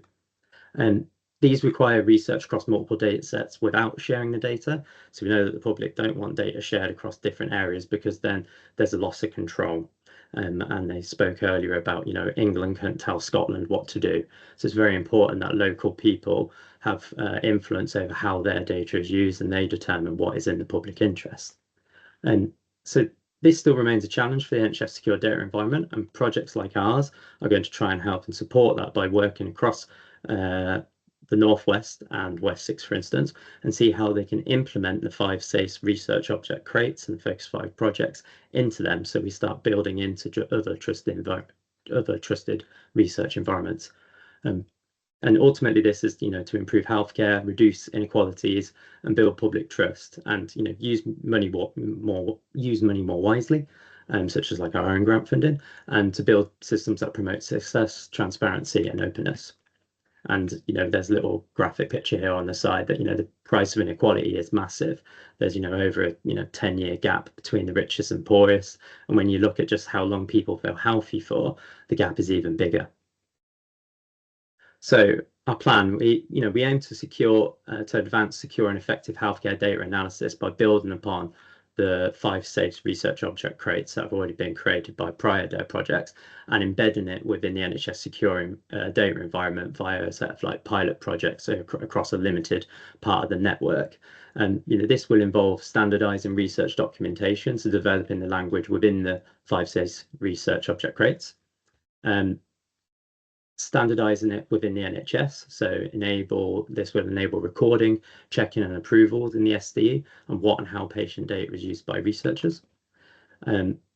[SPEAKER 5] And these require research across multiple data sets without sharing the data. So we know that the public don't want data shared across different areas, because then there's a loss of control. And they spoke earlier about, England can't tell Scotland what to do. So it's very important that local people have influence over how their data is used, and they determine what is in the public interest. And so this still remains a challenge for the NHS secure data environment, and projects like ours are going to try and help and support that by working across the Northwest and West 6, for instance, and see how they can implement the 5 SACE research object crates and Focus 5 projects into them, so we start building into other trusted research environments. And ultimately, this is to improve healthcare, reduce inequalities, and build public trust, and use money more wisely, such as like our own grant funding, and to build systems that promote success, transparency, and openness. And there's a little graphic picture here on the side that the price of inequality is massive. There's over a 10-year gap between the richest and poorest, and when you look at just how long people feel healthy for, the gap is even bigger. So our plan, we aim to advance secure and effective healthcare data analysis by building upon the 5 SAFE research object crates that have already been created by prior DARE projects, and embedding it within the NHS secure data environment via a set of like pilot projects across a limited part of the network. And this will involve standardizing research documentation, so developing the language within the 5 SAFE research object crates, and standardizing it within the NHS. So this will enable recording, checking, and approvals in the SDE, and what and how patient data is used by researchers.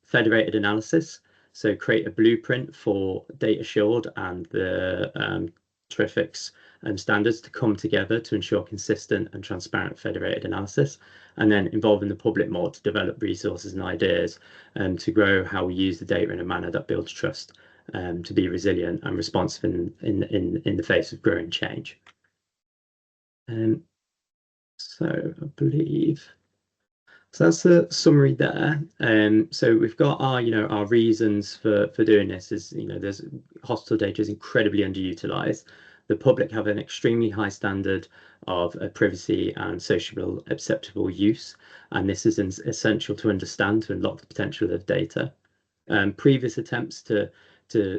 [SPEAKER 5] Federated analysis, so create a blueprint for data shield and the TREFIX standards to come together to ensure consistent and transparent federated analysis, and then involving the public more to develop resources and ideas, and to grow how we use the data in a manner that builds trust, to be resilient and responsive in the face of growing change. So I believe that's the summary there. So we've got our reasons for doing this is there's hospital data is incredibly underutilized. The public have an extremely high standard of privacy and socially acceptable use, and this is essential to understand to unlock the potential of data. Previous attempts to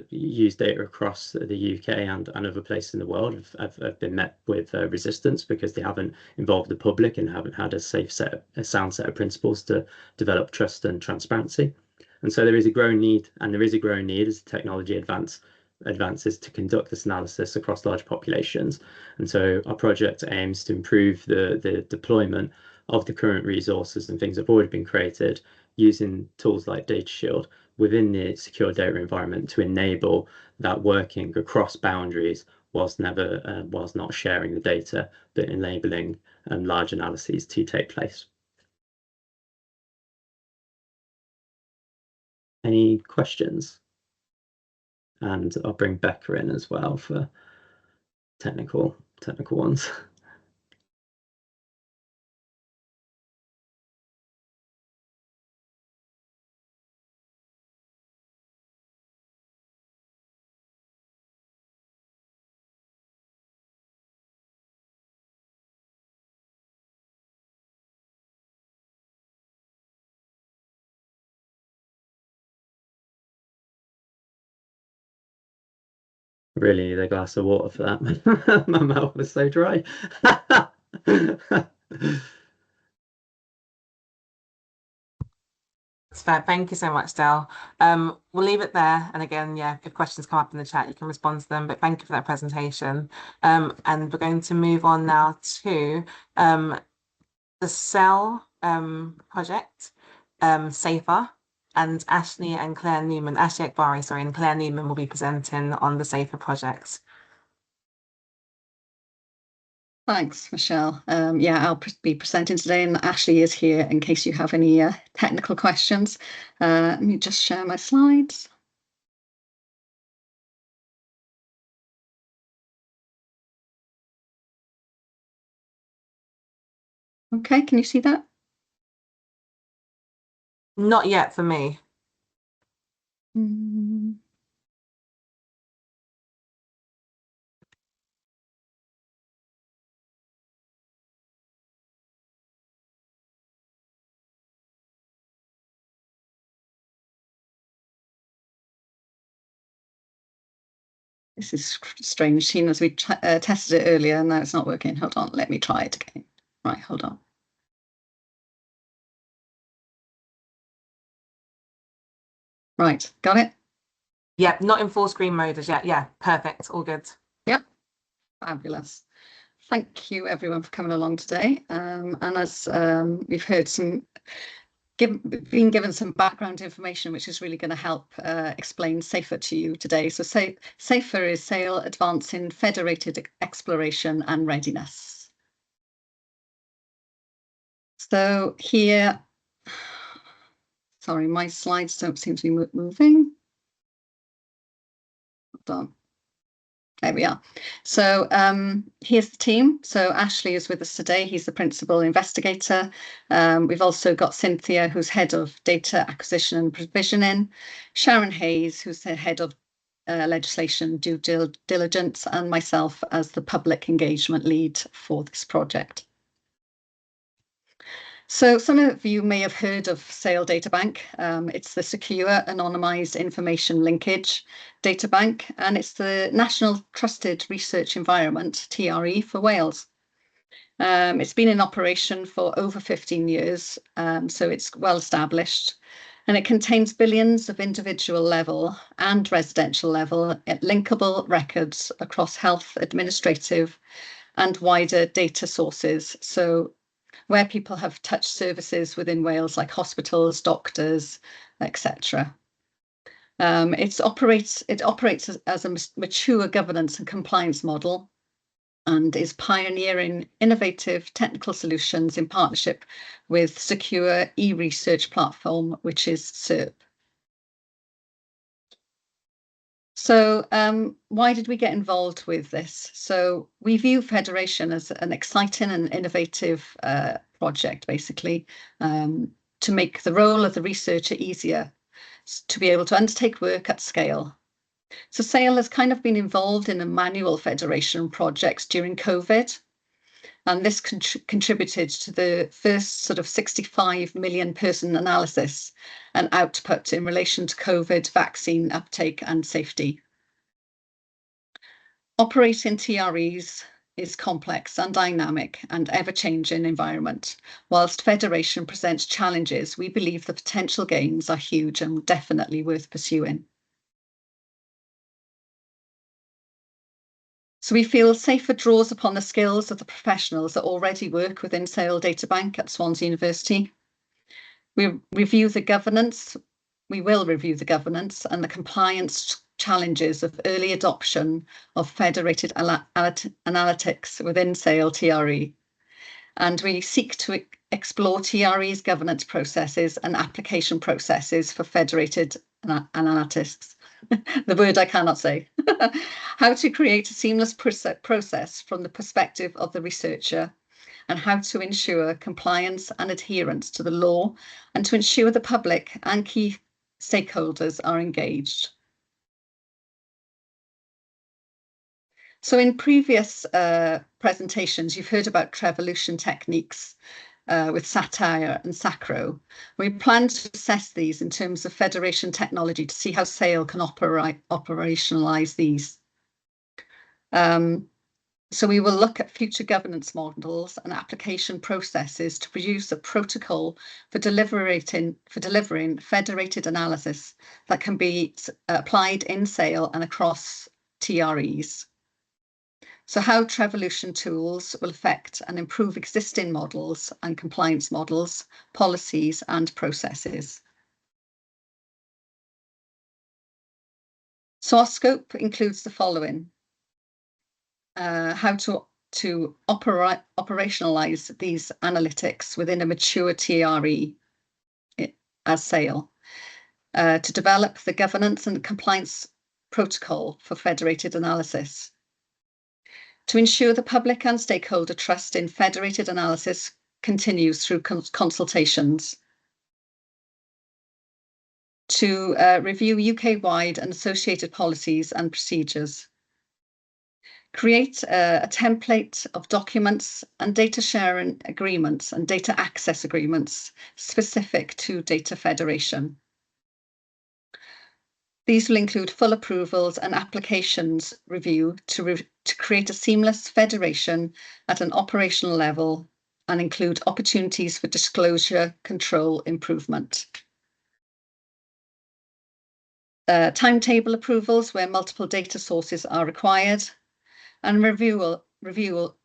[SPEAKER 5] use data across the UK and other places in the world have been met with resistance, because they haven't involved the public and haven't had a sound set of principles to develop trust and transparency. And so there is a growing need, as technology advances to conduct this analysis across large populations. And so our project aims to improve the deployment of the current resources and things that have already been created using tools like Data Shield within the secure data environment to enable that working across boundaries, whilst not sharing the data, but enabling large analyses to take place. Any questions? And I'll bring Becca in as well for technical ones. Really need a glass of water for that. My mouth was so dry.
[SPEAKER 1] That's fair. Thank you so much, Dale. We'll leave it there. And again, yeah, if questions come up in the chat, you can respond to them. But thank you for that presentation. And we're going to move on now to the Cell project, SAFER, and Ashley and Claire Newman, Ashley Akbari, sorry, and Claire Newman will be presenting on the SAFER project.
[SPEAKER 6] Thanks, Michelle. Yeah, I'll be presenting today, and Ashley is here in case you have any technical questions. Let me just share my slides. Okay, can you see that?
[SPEAKER 1] Not yet for me.
[SPEAKER 6] This is strange, seeing as we tested it earlier and now it's not working. Hold on, let me try it again. Right, hold on. Right, got it?
[SPEAKER 1] Yep, not in full screen mode as yet. Yeah, perfect. All good.
[SPEAKER 6] Yep, fabulous. Thank you everyone for coming along today. And as we've heard been given some background information, which is really going to help explain SAFER to you today. So SAFER is SAIL Advancing Federated Exploration and Readiness. So here, sorry, my slides don't seem to be moving. Hold on. There we are. So here's the team. So Ashley is with us today. He's the principal investigator. We've also got Cynthia, who's head of data acquisition and provisioning, Sharon Hayes, who's the head of legislation due diligence, and myself as the public engagement lead for this project. So some of you may have heard of SAIL Databank. It's the Secure Anonymised Information Linkage Databank, and it's the National Trusted Research Environment, TRE, for Wales. It's been in operation for over 15 years, so it's well established, and it contains billions of individual level and residential level linkable records across health, administrative, and wider data sources. So where people have touched services within Wales, like hospitals, doctors, etc. It operates as a mature governance and compliance model, and is pioneering innovative technical solutions in partnership with secure e-research platform, which is SERP. So why did we get involved with this? So we view Federation as an exciting and innovative project, basically, to make the role of the researcher easier, to be able to undertake work at scale. So SAIL has kind of been involved in a manual federation projects during COVID, and this contributed to the first sort of 65 million person analysis and output in relation to COVID vaccine uptake and safety. Operating TREs is complex and dynamic and ever-changing environment. Whilst Federation presents challenges, we believe the potential gains are huge and definitely worth pursuing. So we feel SAFER draws upon the skills of the professionals that already work within SAIL Databank at Swansea University. We will review the governance and the compliance challenges of early adoption of federated analytics within SAIL TRE. And we seek to explore TRE's governance processes and application processes for federated analytics. The word I cannot say. How to create a seamless process from the perspective of the researcher, and how to ensure compliance and adherence to the law, and to ensure the public and key stakeholders are engaged. So in previous presentations, you've heard about TREvolution techniques with satire and sacro. We plan to assess these in terms of federation technology to see how SAIL can operationalise these. So we will look at future governance models and application processes to produce a protocol for delivering federated analysis that can be applied in sale and across TREs. So how TREvolution tools will affect and improve existing models and compliance models, policies and processes. So our scope includes the following. How to operationalize these analytics within a mature TRE as sale, to develop the governance and compliance protocol for federated analysis, to ensure the public and stakeholder trust in federated analysis continues through consultations, to review UK-wide and associated policies and procedures, create a template of documents and data sharing agreements and data access agreements specific to data federation. These will include full approvals and applications review to create a seamless federation at an operational level and include opportunities for disclosure control improvement. Timetable approvals where multiple data sources are required, and review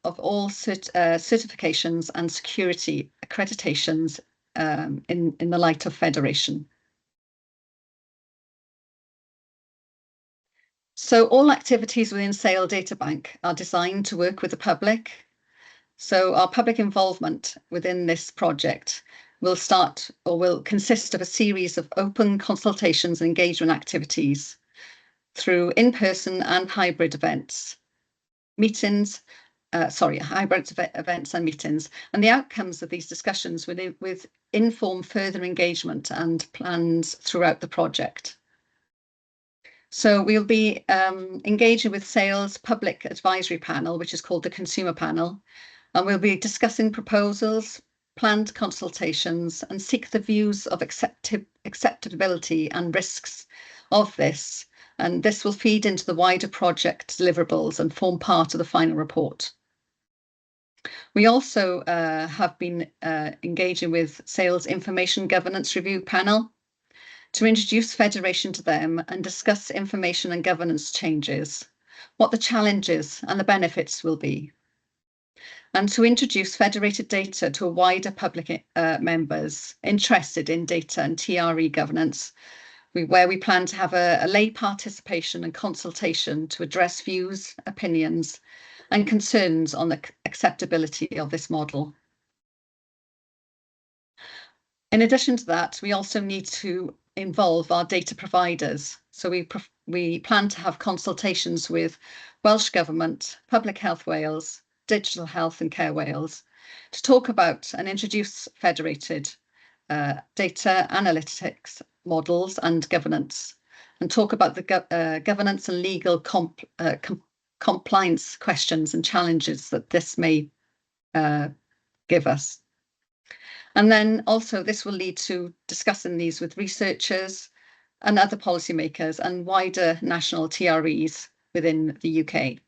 [SPEAKER 6] of all certifications and security accreditations in the light of federation. So all activities within Sale Data Bank are designed to work with the public. So our public involvement within this project will consist of a series of open consultations and engagement activities through in-person and hybrid events. Hybrid events and meetings, and the outcomes of these discussions will inform further engagement and plans throughout the project. So we'll be engaging with Sales Public Advisory Panel, which is called the Consumer Panel, and we'll be discussing proposals, planned consultations, and seek the views of acceptability and risks of this. And this will feed into the wider project deliverables and form part of the final report. We also have been engaging with Sales Information Governance Review Panel to introduce federation to them and discuss information and governance changes, what the challenges and the benefits will be, and to introduce federated data to a wider public members interested in data and TRE governance, where we plan to have a lay participation and consultation to address views, opinions, and concerns on the acceptability of this model. In addition to that, we also need to involve our data providers. So we plan to have consultations with Welsh Government, Public Health Wales, Digital Health and Care Wales to talk about and introduce federated data analytics models and governance, and talk about the governance and legal compliance questions and challenges that this may give us. And then also this will lead to discussing these with researchers and other policymakers and wider national TREs within the UK.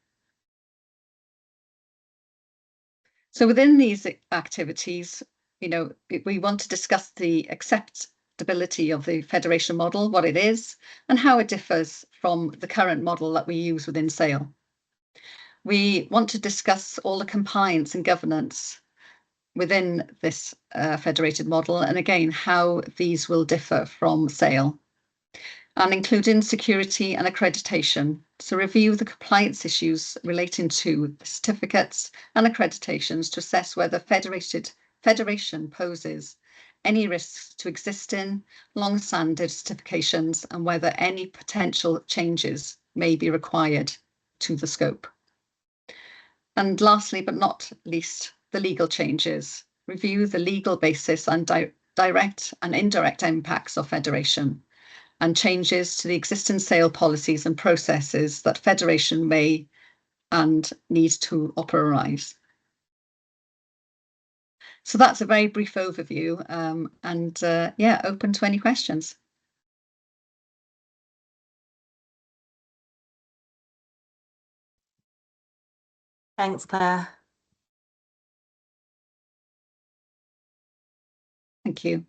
[SPEAKER 6] So within these activities, we want to discuss the acceptability of the federation model, what it is, and how it differs from the current model that we use within SAIL. We want to discuss all the compliance and governance within this federated model, and again, how these will differ from SAIL, and including security and accreditation, to review the compliance issues relating to the certificates and accreditations to assess whether federation poses any risks to existing long-standing certifications and whether any potential changes may be required to the scope. And lastly, but not least, the legal changes. Review the legal basis and direct and indirect impacts of federation and changes to the existing sale policies and processes that federation may and needs to operationalise. So that's a very brief overview, yeah, open to any questions.
[SPEAKER 1] Thanks, Claire.
[SPEAKER 6] Thank you.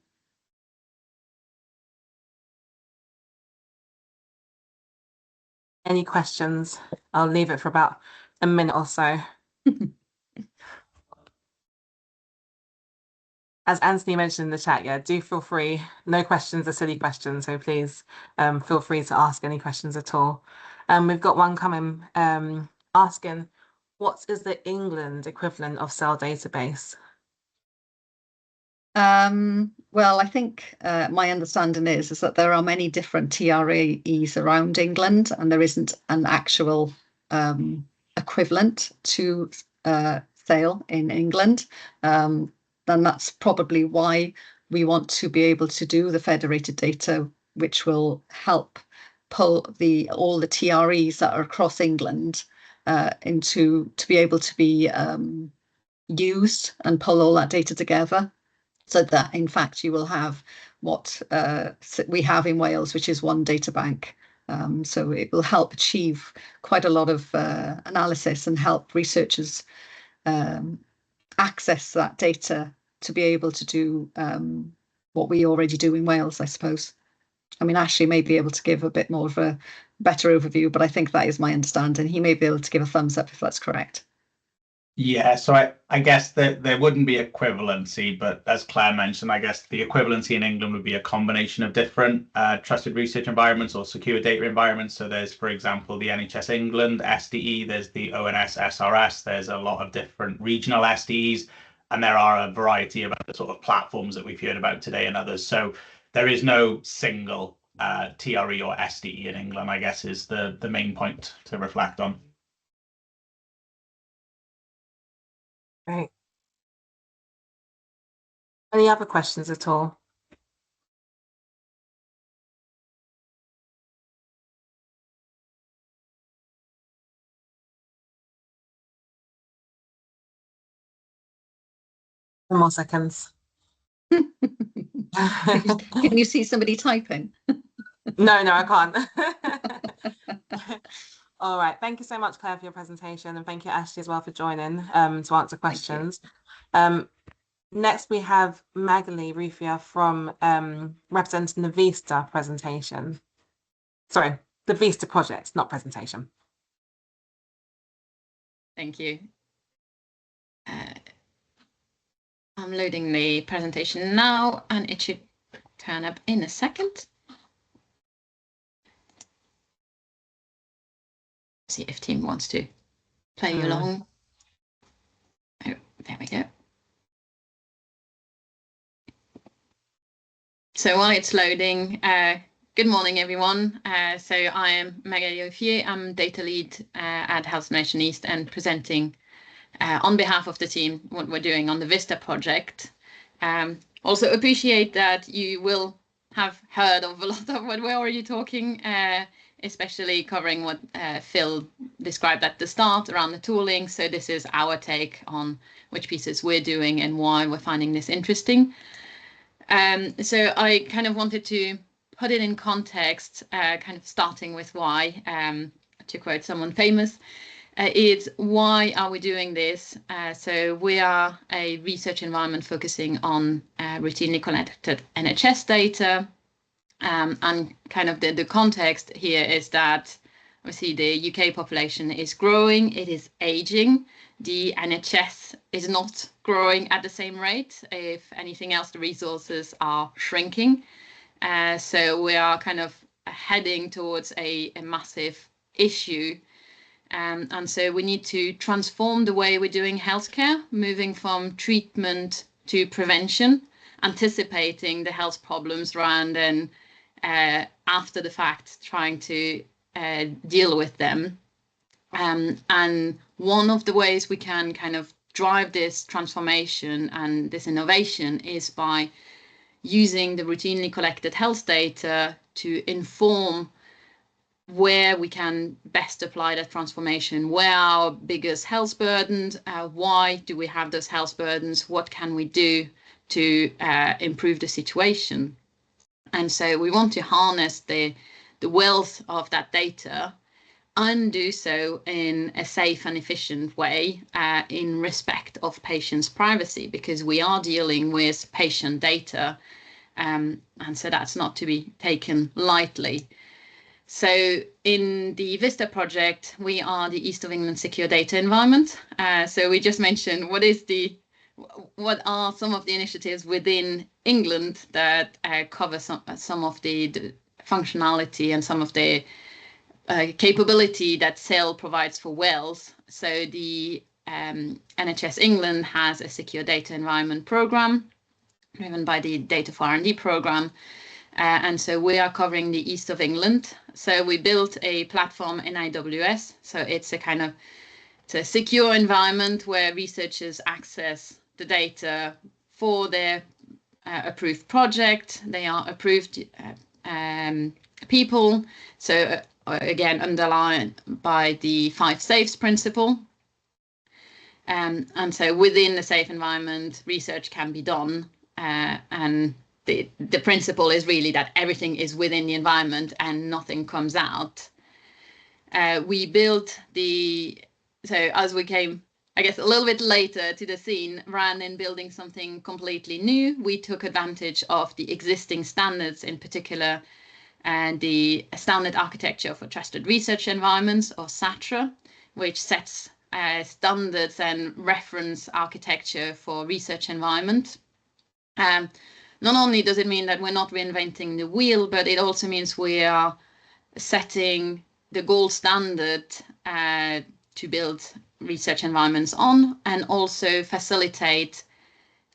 [SPEAKER 1] Any questions? I'll leave it for about a minute or so. As Anthony mentioned in the chat, yeah, do feel free. No questions are silly questions, so please feel free to ask any questions at all. We've got one coming asking, what is the England equivalent of cell database?
[SPEAKER 6] Well, I think my understanding is that there are many different TREs around England, and there isn't an actual equivalent to Sale in England. Then that's probably why we want to be able to do the federated data, which will help pull all the TREs that are across England to be able to be used and pull all that data together, so that in fact you will have what we have in Wales, which is one data bank. So it will help achieve quite a lot of analysis and help researchers access that data to be able to do what we already do in Wales, I suppose. I mean, Ashley may be able to give a bit more of a better overview, but I think that is my understanding. He may be able to give a thumbs up if that's correct.
[SPEAKER 7] Yeah, so I guess that there wouldn't be equivalency, but as Claire mentioned, I guess the equivalency in England would be a combination of different trusted research environments or secure data environments. So there's, for example, the NHS England SDE, there's the ONS SRS, there's a lot of different regional SDEs, and there are a variety of other sort of platforms that we've heard about today and others. So there is no single TRE or SDE in England, I guess, is the main point to reflect on.
[SPEAKER 1] Great. Any other questions at all? One more seconds.
[SPEAKER 6] Can you see somebody typing?
[SPEAKER 1] No, I can't. All right. Thank you so much, Claire, for your presentation, and thank you, Ashley, as well, for joining to answer questions. Next, we have Magali Rufia from representing the Vista presentation. Sorry, the Vista project, not presentation.
[SPEAKER 8] Thank you. I'm loading the presentation now, and it should turn up in a second. See if team wants to play along. Oh, there we go. So while it's loading, good morning, everyone. So I am Magali Rufia. I'm data lead at Health Nation East and presenting on behalf of the team what we're doing on the Vista project. Also appreciate that you will have heard of a lot of what we're already talking, especially covering what Phil described at the start around the tooling. So this is our take on which pieces we're doing and why we're finding this interesting. So I kind of wanted to put it in context, kind of starting with why, to quote someone famous, it's why are we doing this? So we are a research environment focusing on routinely collected NHS data. And kind of the context here is that obviously the UK population is growing, it is aging. The NHS is not growing at the same rate. If anything else, the resources are shrinking. So we are kind of heading towards a massive issue. And so we need to transform the way we're doing healthcare, moving from treatment to prevention, anticipating the health problems rather than after the fact trying to deal with them. And one of the ways we can kind of drive this transformation and this innovation is by using the routinely collected health data to inform where we can best apply that transformation, where are our biggest health burdens, why do we have those health burdens, what can we do to improve the situation. And so we want to harness the wealth of that data and do so in a safe and efficient way in respect of patients' privacy, because we are dealing with patient data, and so that's not to be taken lightly. So in the VISTA project, we are the East of England Secure Data Environment. So we just mentioned what are some of the initiatives within England that cover some of the functionality and some of the capability that SAIL provides for Wales. So the NHS England has a secure data environment programme driven by the Data for R&D programme. And so we are covering the East of England. So we built a platform in AWS. So it's a secure environment where researchers access the data for their approved project. They are approved people. So again, underlined by the 5 safes principle. And so within the safe environment, research can be done. And the principle is really that everything is within the environment and nothing comes out. We built so as we came, I guess, a little bit later to the scene, rather than building something completely new, we took advantage of the existing standards, in particular, and the Standard Architecture for Trusted Research Environments, or SATRE, which sets standards and reference architecture for research environment. Not only does it mean that we're not reinventing the wheel, but it also means we are setting the gold standard to build research environments on, and also facilitate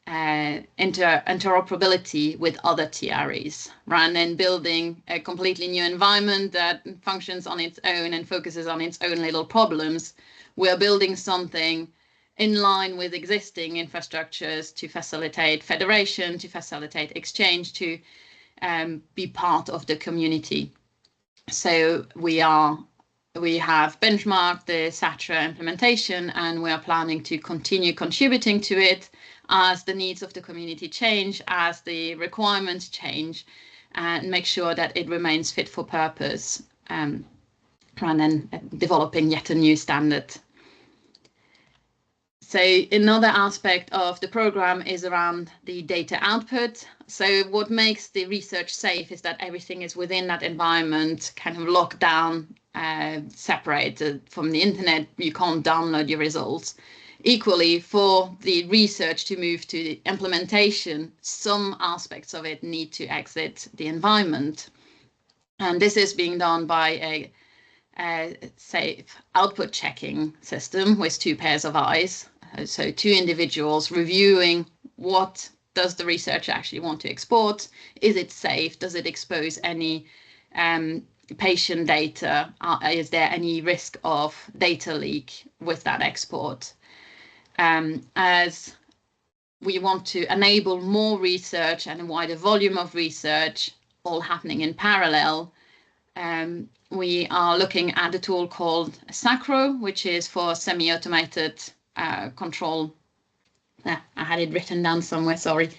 [SPEAKER 8] interoperability with other TREs, rather than building a completely new environment that functions on its own and focuses on its own little problems. We're building something in line with existing infrastructures to facilitate federation, to facilitate exchange, to be part of the community. So we have benchmarked the SATRE implementation, and we are planning to continue contributing to it as the needs of the community change, as the requirements change, and make sure that it remains fit for purpose, rather than developing yet a new standard. So another aspect of the program is around the data output. So what makes the research safe is that everything is within that environment, kind of locked down, separated from the internet. You can't download your results. Equally, for the research to move to the implementation, some aspects of it need to exit the environment. And this is being done by a safe output checking system with 2 pairs of eyes. So 2 individuals reviewing what does the researcher actually want to export. Is it safe? Does it expose any patient data? Is there any risk of data leak with that export? As we want to enable more research and a wider volume of research all happening in parallel, we are looking at a tool called SACRO, which is for semi-automated control. I had it written down somewhere, sorry.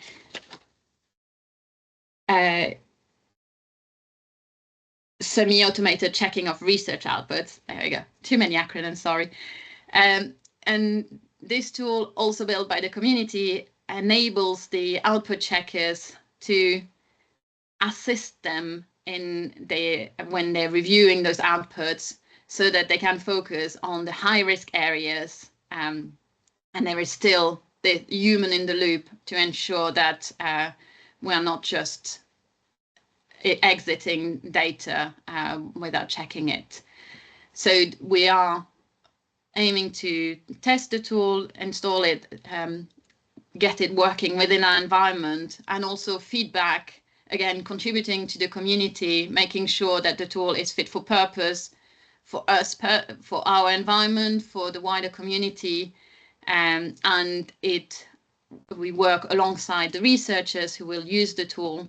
[SPEAKER 8] Semi-automated checking of research outputs. There we go. Too many acronyms, sorry. And this tool, also built by the community, enables the output checkers to assist them when they're reviewing those outputs, so that they can focus on the high risk areas, and there is still the human in the loop to ensure that we are not just exiting data without checking it. So we are aiming to test the tool, install it, get it working within our environment, and also feedback, again, contributing to the community, making sure that the tool is fit for purpose for us, for our environment, for the wider community, and we work alongside the researchers who will use the tool,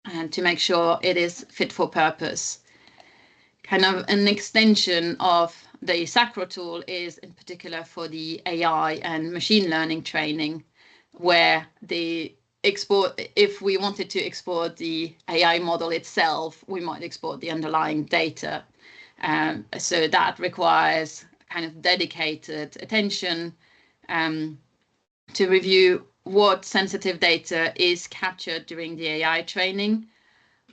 [SPEAKER 8] and to make sure it is fit for purpose. Kind of an extension of the SACRO tool is in particular for the AI and machine learning training, where if we wanted to export the AI model itself, we might export the underlying data. So that requires kind of dedicated attention to review what sensitive data is captured during the AI training,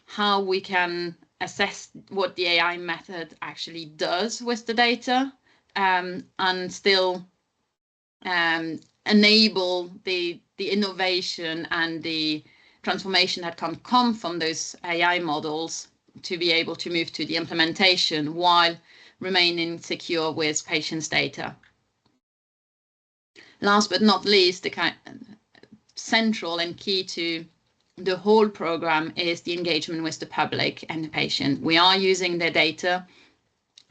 [SPEAKER 8] how we can assess what the AI method actually does with the data, and still enable the innovation and the transformation that can come from those AI models to be able to move to the implementation while remaining secure with patients' data. Last but not least, the kind central and key to the whole program is the engagement with the public and the patient. We are using their data.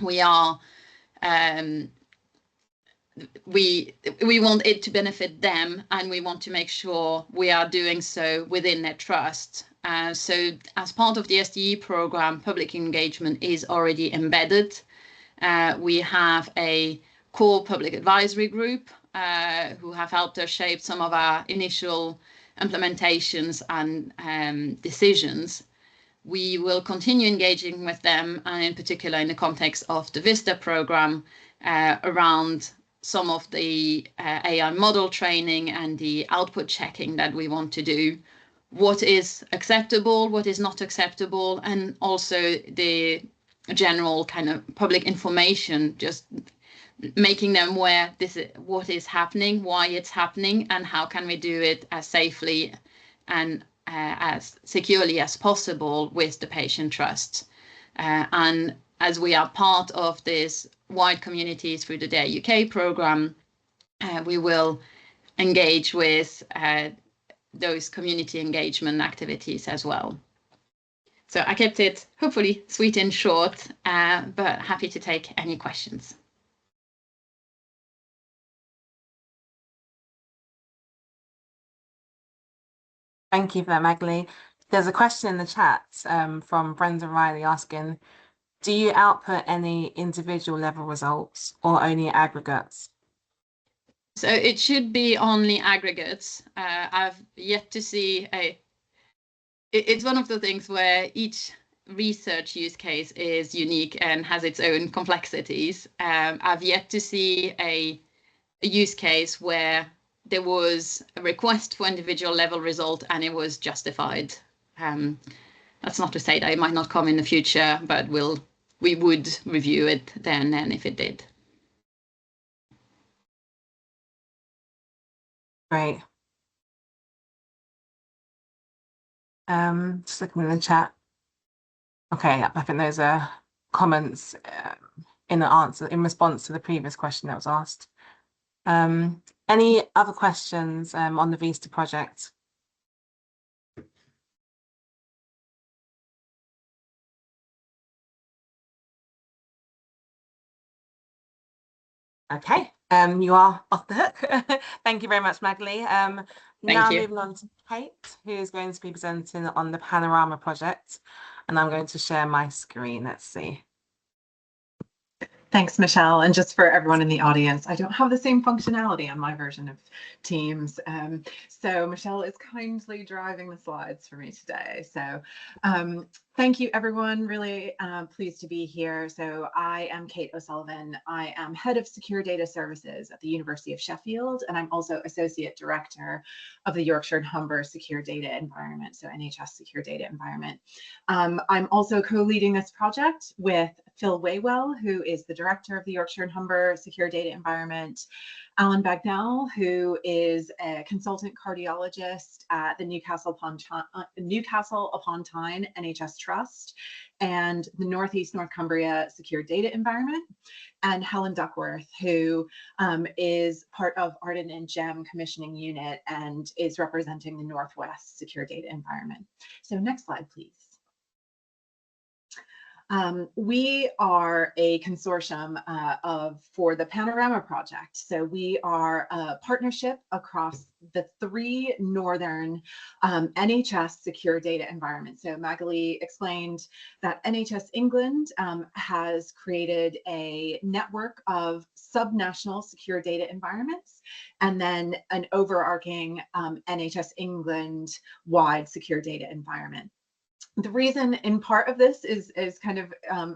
[SPEAKER 8] We are we want it to benefit them, and we want to make sure we are doing so within their trust. So as part of the SDE program, public engagement is already embedded. We have a core public advisory group who have helped us shape some of our initial implementations and decisions. We will continue engaging with them, and in particular in the context of the VISTA program, around some of the AI model training and the output checking that we want to do. What is acceptable, what is not acceptable, and also the general kind of public information, just making them aware this is what is happening, why it's happening, and how can we do it as safely and as securely as possible with the patient trust. And as we are part of this wide community through the DARE UK program, we will engage with those community engagement activities as well. So I kept it hopefully sweet and short, but happy to take any questions.
[SPEAKER 1] Thank you for that, Magali. There's a question in the chat from Brendan Riley asking, do you output any individual level results or only aggregates?
[SPEAKER 8] So it should be only aggregates. I've yet to see it's one of the things where each research use case is unique and has its own complexities. I've yet to see a use case where there was a request for individual level result and it was justified. That's not to say that it might not come in the future, but we would review it then and if it did.
[SPEAKER 1] Great. Just looking in the chat. Okay, I think those are comments in response to the previous question that was asked. Any other questions on the VISTA project? Okay, you are off the hook. Thank you very much, Magali. Now moving on to Kate, who is going to be presenting on the Panorama project, and I'm going to share my screen. Let's see.
[SPEAKER 9] Thanks, Michelle. And just for everyone in the audience, I don't have the same functionality on my version of Teams. So Michelle is kindly driving the slides for me today. So thank you, everyone. Really pleased to be here. So I am Kate O'Sullivan. I am Head of Secure Data Services at the University of Sheffield, and I'm also Associate Director of the Yorkshire and Humber Secure Data Environment, so NHS Secure Data Environment. I'm also co-leading this project with Phil Waywell, who is the Director of the Yorkshire and Humber Secure Data Environment, Alan Bagnall, who is a consultant cardiologist at the Newcastle upon Tyne NHS Trust, and the Northeast North Cumbria Secure Data Environment, and Helen Duckworth, who is part of Arden and GEM Commissioning Unit and is representing the Northwest Secure Data Environment. So next slide, please. We are a consortium for the Panorama project. So we are a partnership across the 3 northern NHS secure data environments. So Magali explained that NHS England has created a network of subnational secure data environments, and then an overarching NHS England wide secure data environment. The reason in part of this is kind of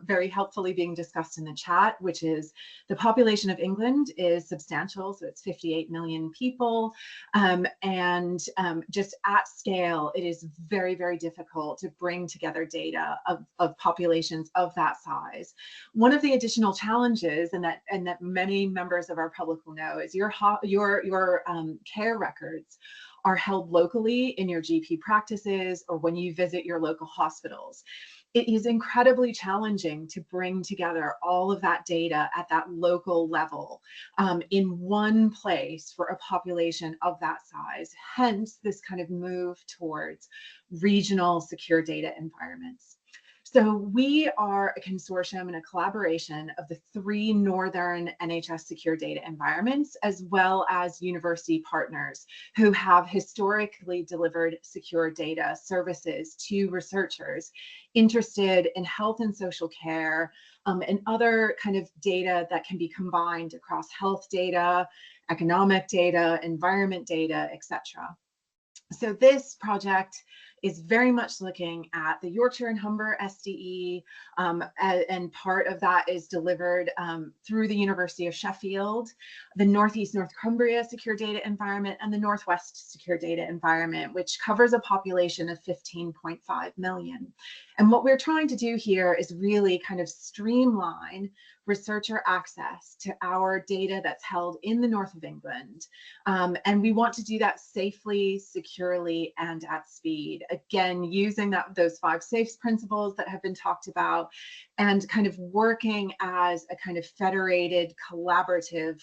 [SPEAKER 9] very helpfully being discussed in the chat, which is the population of England is substantial. So it's 58 million people. And just at scale, it is very, very difficult to bring together data of populations of that size. One of the additional challenges, and that many members of our public will know, is your care records are held locally in your GP practices or when you visit your local hospitals. It is incredibly challenging to bring together all of that data at that local level in one place for a population of that size. Hence, this kind of move towards regional secure data environments. So we are a consortium and a collaboration of the 3 northern NHS secure data environments, as well as university partners who have historically delivered secure data services to researchers interested in health and social care and other kind of data that can be combined across health data, economic data, environment data, etc. So this project is very much looking at the Yorkshire and Humber SDE, and part of that is delivered through the University of Sheffield, the Northeast North Cumbria Secure Data Environment, and the Northwest Secure Data Environment, which covers a population of 15.5 million. And what we're trying to do here is really kind of streamline researcher access to our data that's held in the north of England. And we want to do that safely, securely, and at speed. Again, using those 5 SAFEs principles that have been talked about, and kind of working as a kind of federated, collaborative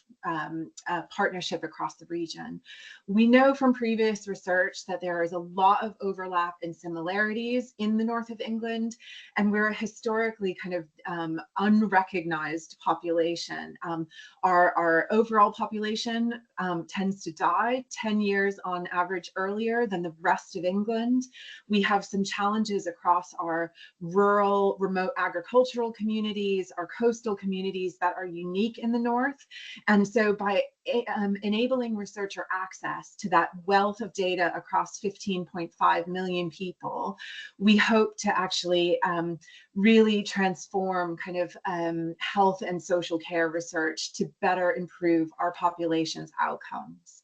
[SPEAKER 9] partnership across the region. We know from previous research that there is a lot of overlap and similarities in the north of England, and we're a historically kind of unrecognized population. Our overall population tends to die 10 years on average earlier than the rest of England. We have some challenges across our rural, remote agricultural communities, our coastal communities that are unique in the north. And so by enabling researcher access to that wealth of data across 15.5 million people, we hope to actually really transform kind of health and social care research to better improve our population's outcomes.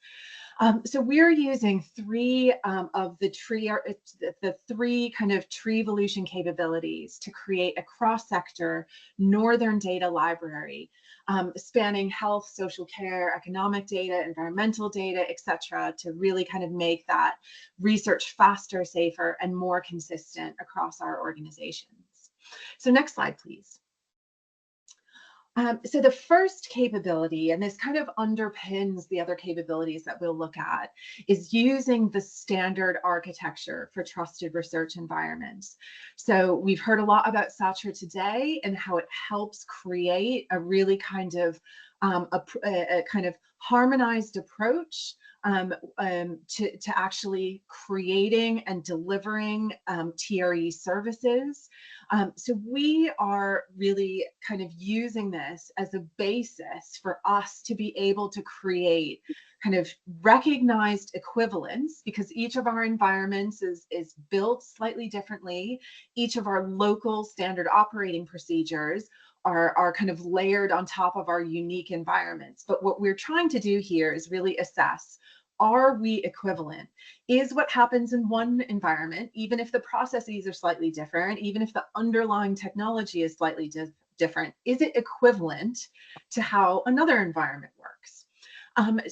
[SPEAKER 9] So we're using 3 of the three kind of TREvolution capabilities to create a cross-sector northern data library spanning health, social care, economic data, environmental data, etc., to really kind of make that research faster, safer, and more consistent across our organizations. So next slide, please. So the first capability, and this kind of underpins the other capabilities that we'll look at, is using the standard architecture for trusted research environments. So we've heard a lot about SATRA today and how it helps create a really kind of a kind of harmonized approach to actually creating and delivering TRE services. So we are really kind of using this as a basis for us to be able to create kind of recognized equivalence, because each of our environments is built slightly differently. Each of our local standard operating procedures are kind of layered on top of our unique environments. But what we're trying to do here is really assess, are we equivalent? Is what happens in one environment, even if the processes are slightly different, even if the underlying technology is slightly different, is it equivalent to how another environment works?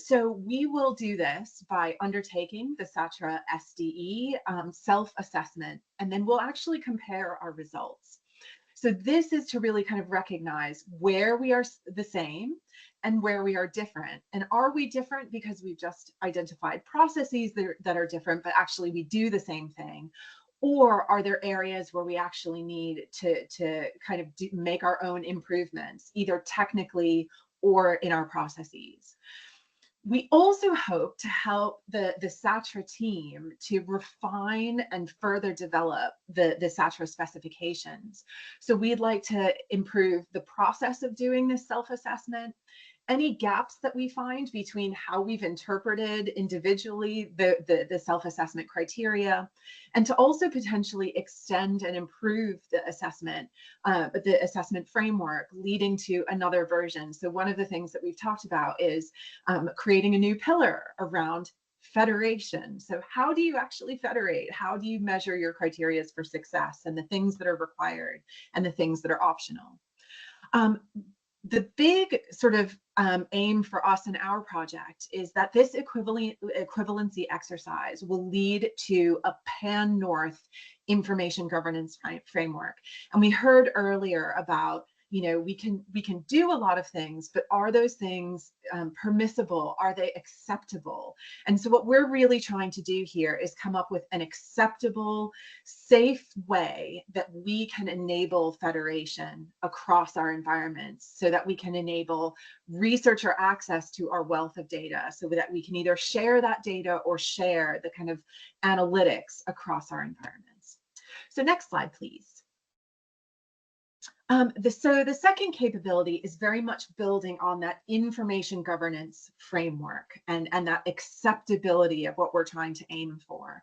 [SPEAKER 9] So we will do this by undertaking the SATRA SDE self-assessment, and then we'll actually compare our results. So this is to really kind of recognize where we are the same and where we are different. And are we different because we've just identified processes that are different, but actually we do the same thing? Or are there areas where we actually need to kind of make our own improvements, either technically or in our processes? We also hope to help the SATRA team to refine and further develop the SATRA specifications. So we'd like to improve the process of doing this self-assessment, any gaps that we find between how we've interpreted individually the self-assessment criteria, and to also potentially extend and improve the assessment framework, leading to another version. So one of the things that we've talked about is creating a new pillar around federation. So how do you actually federate? How do you measure your criteria for success, and the things that are required and the things that are optional? The big sort of aim for us in our project is that this equivalency exercise will lead to a pan-North information governance framework. And we heard earlier about, you know, we can do a lot of things, but are those things permissible? Are they acceptable? And so what we're really trying to do here is come up with an acceptable, safe way that we can enable federation across our environments, so that we can enable researcher access to our wealth of data, so that we can either share that data or share the kind of analytics across our environments. So next slide, please. So the second capability is very much building on that information governance framework and that acceptability of what we're trying to aim for.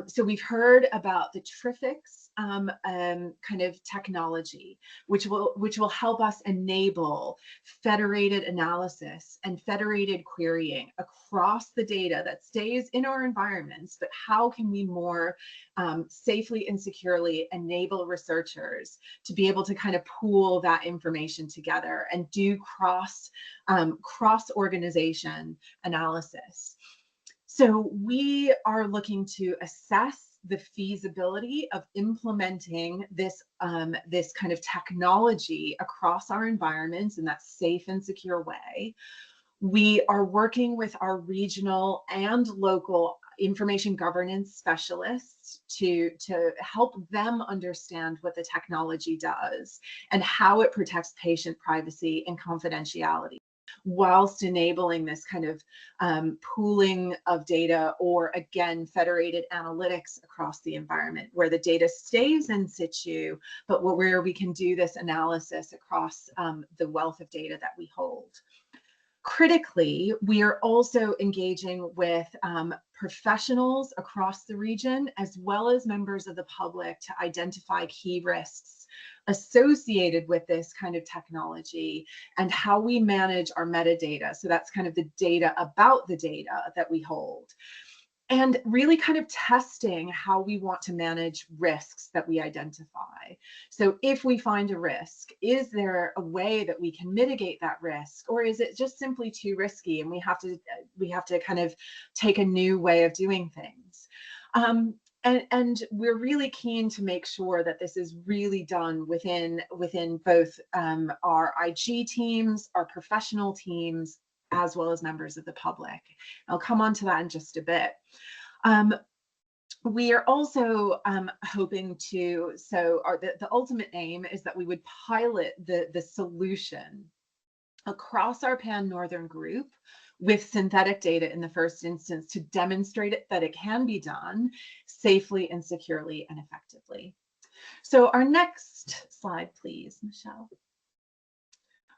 [SPEAKER 9] So we've heard about the TREfix kind of technology, which will help us enable federated analysis and federated querying across the data that stays in our environments. But how can we more safely and securely enable researchers to be able to kind of pool that information together and do cross organization analysis? So we are looking to assess the feasibility of implementing this this kind of technology across our environments in that safe and secure way. We are working with our regional and local information governance specialists to help them understand what the technology does and how it protects patient privacy and confidentiality, whilst enabling this kind of pooling of data, or again, federated analytics across the environment, where the data stays in situ, but where we can do this analysis across the wealth of data that we hold. Critically, we are also engaging with professionals across the region, as well as members of the public, to identify key risks associated with this kind of technology and how we manage our metadata. So that's kind of the data about the data that we hold. And really kind of testing how we want to manage risks that we identify. So if we find a risk, is there a way that we can mitigate that risk, or is it just simply too risky and we have to kind of take a new way of doing things? And we're really keen to make sure that this is really done within both our IG teams, our professional teams, as well as members of the public. I'll come on to that in just a bit. We are also hoping to, the ultimate aim is that we would pilot the solution across our pan-Northern group with synthetic data in the first instance, to demonstrate that it can be done safely and securely and effectively. So our next slide, please, Michelle.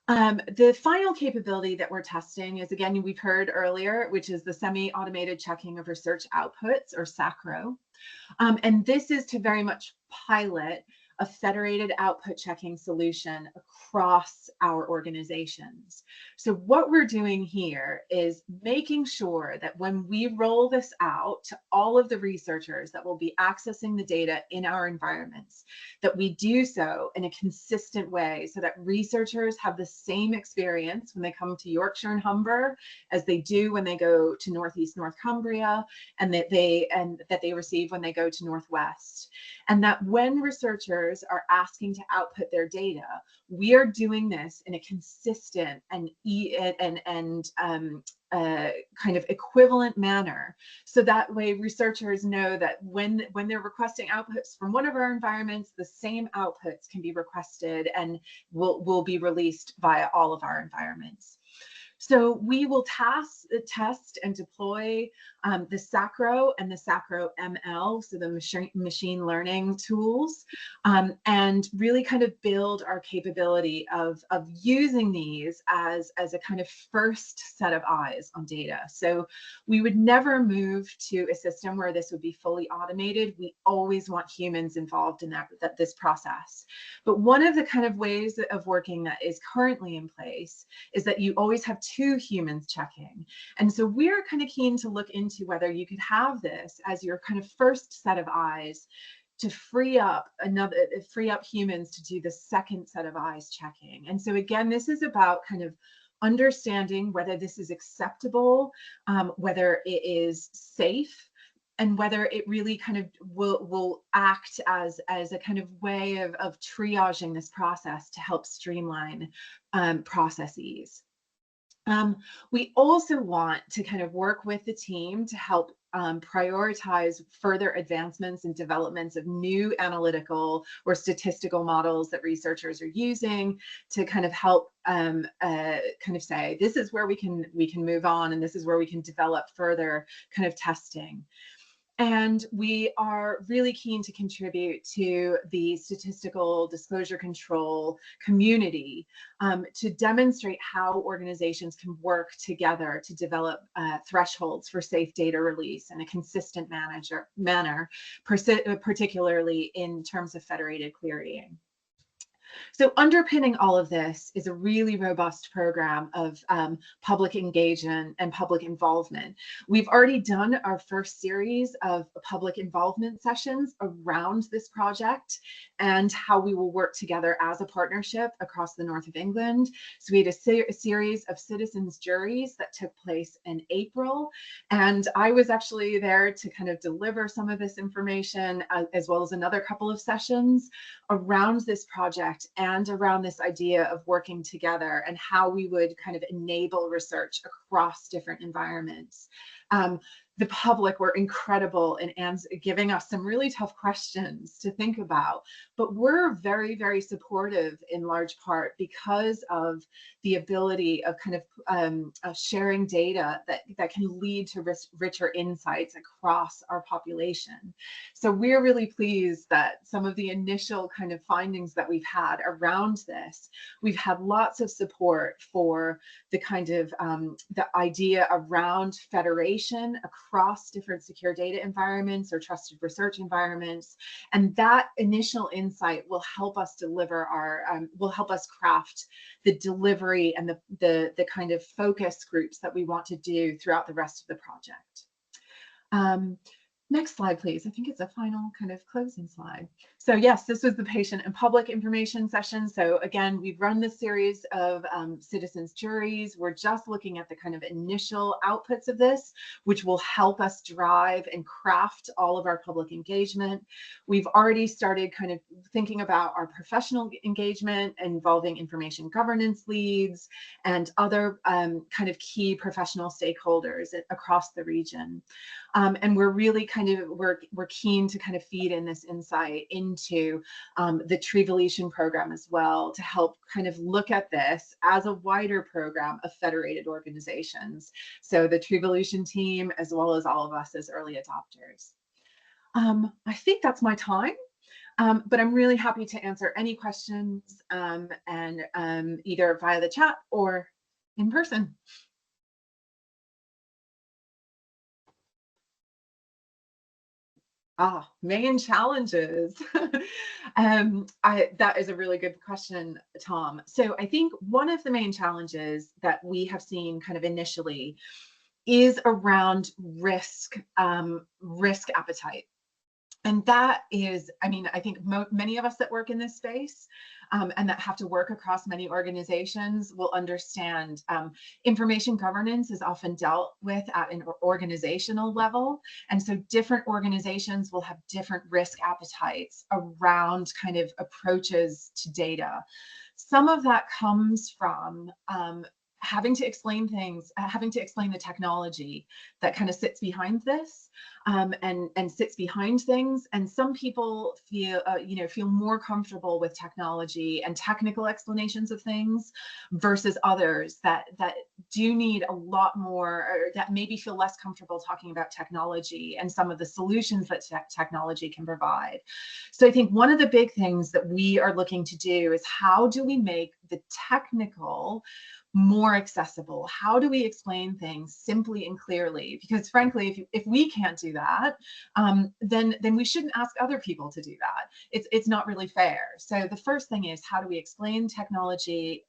[SPEAKER 9] The final capability that we're testing is, again, we've heard earlier, which is the semi-automated checking of research outputs, or SACRO. And this is to very much pilot a federated output checking solution across our organizations. So what we're doing here is making sure that when we roll this out to all of the researchers that will be accessing the data in our environments, that we do so in a consistent way, so that researchers have the same experience when they come to Yorkshire and Humber as they do when they go to Northeast North Cumbria, and that they receive when they go to Northwest. And that when researchers are asking to output their data, we are doing this in a consistent and kind of equivalent manner, so that way researchers know that when they're requesting outputs from one of our environments, the same outputs can be requested and will be released via all of our environments. So we will test and deploy the SACRO and the SACRO ML, so the machine learning tools, and really kind of build our capability of using these as a kind of first set of eyes on data. So we would never move to a system where this would be fully automated. We always want humans involved in this process. But one of the kind of ways of working that is currently in place is that you always have two humans checking. And so we're kind of keen to look into whether you could have this as your kind of first set of eyes to free up humans to do the second set of eyes checking. And so again, this is about kind of understanding whether this is acceptable, whether it is safe, and whether it really kind of will act as a kind of way of triaging this process to help streamline processes. We also want to kind of work with the team to help prioritize further advancements and developments of new analytical or statistical models that researchers are using to kind of help kind of say, this is where we can move on, and this is where we can develop further kind of testing. And we are really keen to contribute to the statistical disclosure control community to demonstrate how organizations can work together to develop thresholds for safe data release in a consistent manner, particularly in terms of federated querying. So underpinning all of this is a really robust program of public engagement and public involvement. We've already done our first series of public involvement sessions around this project and how we will work together as a partnership across the north of England. So we had a series of citizens juries that took place in April, and I was actually there to kind of deliver some of this information as well as another couple of sessions around this project and around this idea of working together and how we would kind of enable research across different environments. The public were incredible in giving us some really tough questions to think about, but we're very, very supportive in large part because of the ability of kind of sharing data that can lead to richer insights across our population. So we're really pleased that some of the initial kind of findings that we've had around this, we've had lots of support for the kind of the idea around federation across different secure data environments or trusted research environments. And that initial insight will help us deliver will help us craft the delivery and the kind of focus groups that we want to do throughout the rest of the project. Next slide, please. I think it's a final kind of closing slide. So yes, this was the patient and public information session. So again, we've run this series of citizens juries. We're just looking at the kind of initial outputs of this, which will help us drive and craft all of our public engagement. We've already started kind of thinking about our professional engagement involving information governance leads and other kind of key professional stakeholders across the region. And we're really kind of, we're keen to kind of feed in this insight into the TREvolution program as well, to help kind of look at this as a wider program of federated organizations. So the TREvolution team, as well as all of us as early adopters. I think that's my time, but I'm really happy to answer any questions and either via the chat or in person. Main challenges. That is a really good question, Tom. So I think one of the main challenges that we have seen kind of initially is around risk appetite. And that is, I mean, I think many of us that work in this space and that have to work across many organizations will understand information governance is often dealt with at an organizational level. And so different organizations will have different risk appetites around kind of approaches to data. Some of that comes from having to explain things, having to explain the technology that kind of sits behind this, and sits behind things. And some people feel, feel more comfortable with technology and technical explanations of things versus others that do need a lot more, or that maybe feel less comfortable talking about technology and some of the solutions that technology can provide. So I think one of the big things that we are looking to do is, how do we make the technical more accessible? How do we explain things simply and clearly? Because frankly, if we can't do that, then we shouldn't ask other people to do that. It's not really fair. So the first thing is, how do we explain technology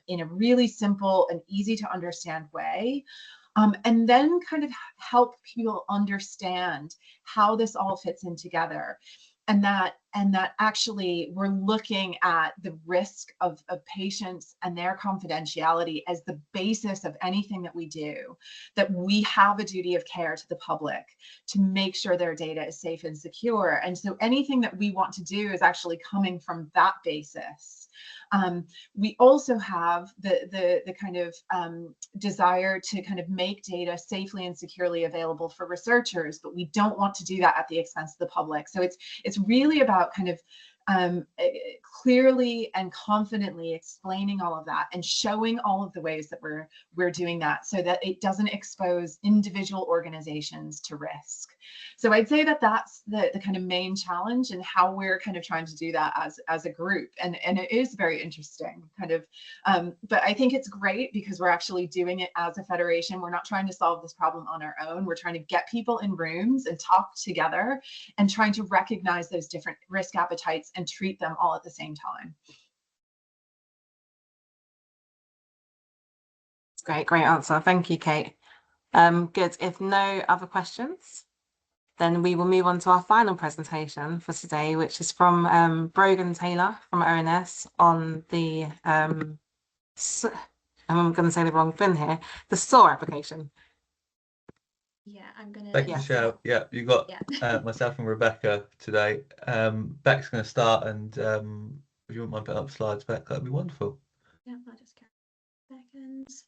[SPEAKER 9] in a really simple and easy to understand way? And then kind of help people understand how this all fits in together. And that actually we're looking at the risk of patients and their confidentiality as the basis of anything that we do, that we have a duty of care to the public to make sure their data is safe and secure. And so anything that we want to do is actually coming from that basis. We also have the kind of desire to kind of make data safely and securely available for researchers, but we don't want to do that at the expense of the public. So it's really about kind of clearly and confidently explaining all of that and showing all of the ways that we're doing that, so that it doesn't expose individual organizations to risk. So I'd say that that's the kind of main challenge, and how we're kind of trying to do that as a group. And it is very interesting, kind of, but I think it's great because we're actually doing it as a federation. We're not trying to solve this problem on our own. We're trying to get people in rooms and talk together and trying to recognize those different risk appetites and treat them all at the same time.
[SPEAKER 1] Great answer. Thank you, Kate. Good. If no other questions, then we will move on to our final presentation for today, which is from Brogan Taylor from ONS on the, I'm going to say the wrong thing here, the SOAR application.
[SPEAKER 10] Yeah, I'm going to...
[SPEAKER 11] Thank you, Michelle. Yeah, you've got myself and Rebecca today. Beck's going to start, and if you wouldn't mind putting up slides, Beck, that'd be wonderful.
[SPEAKER 10] Yeah, I'll just count seconds.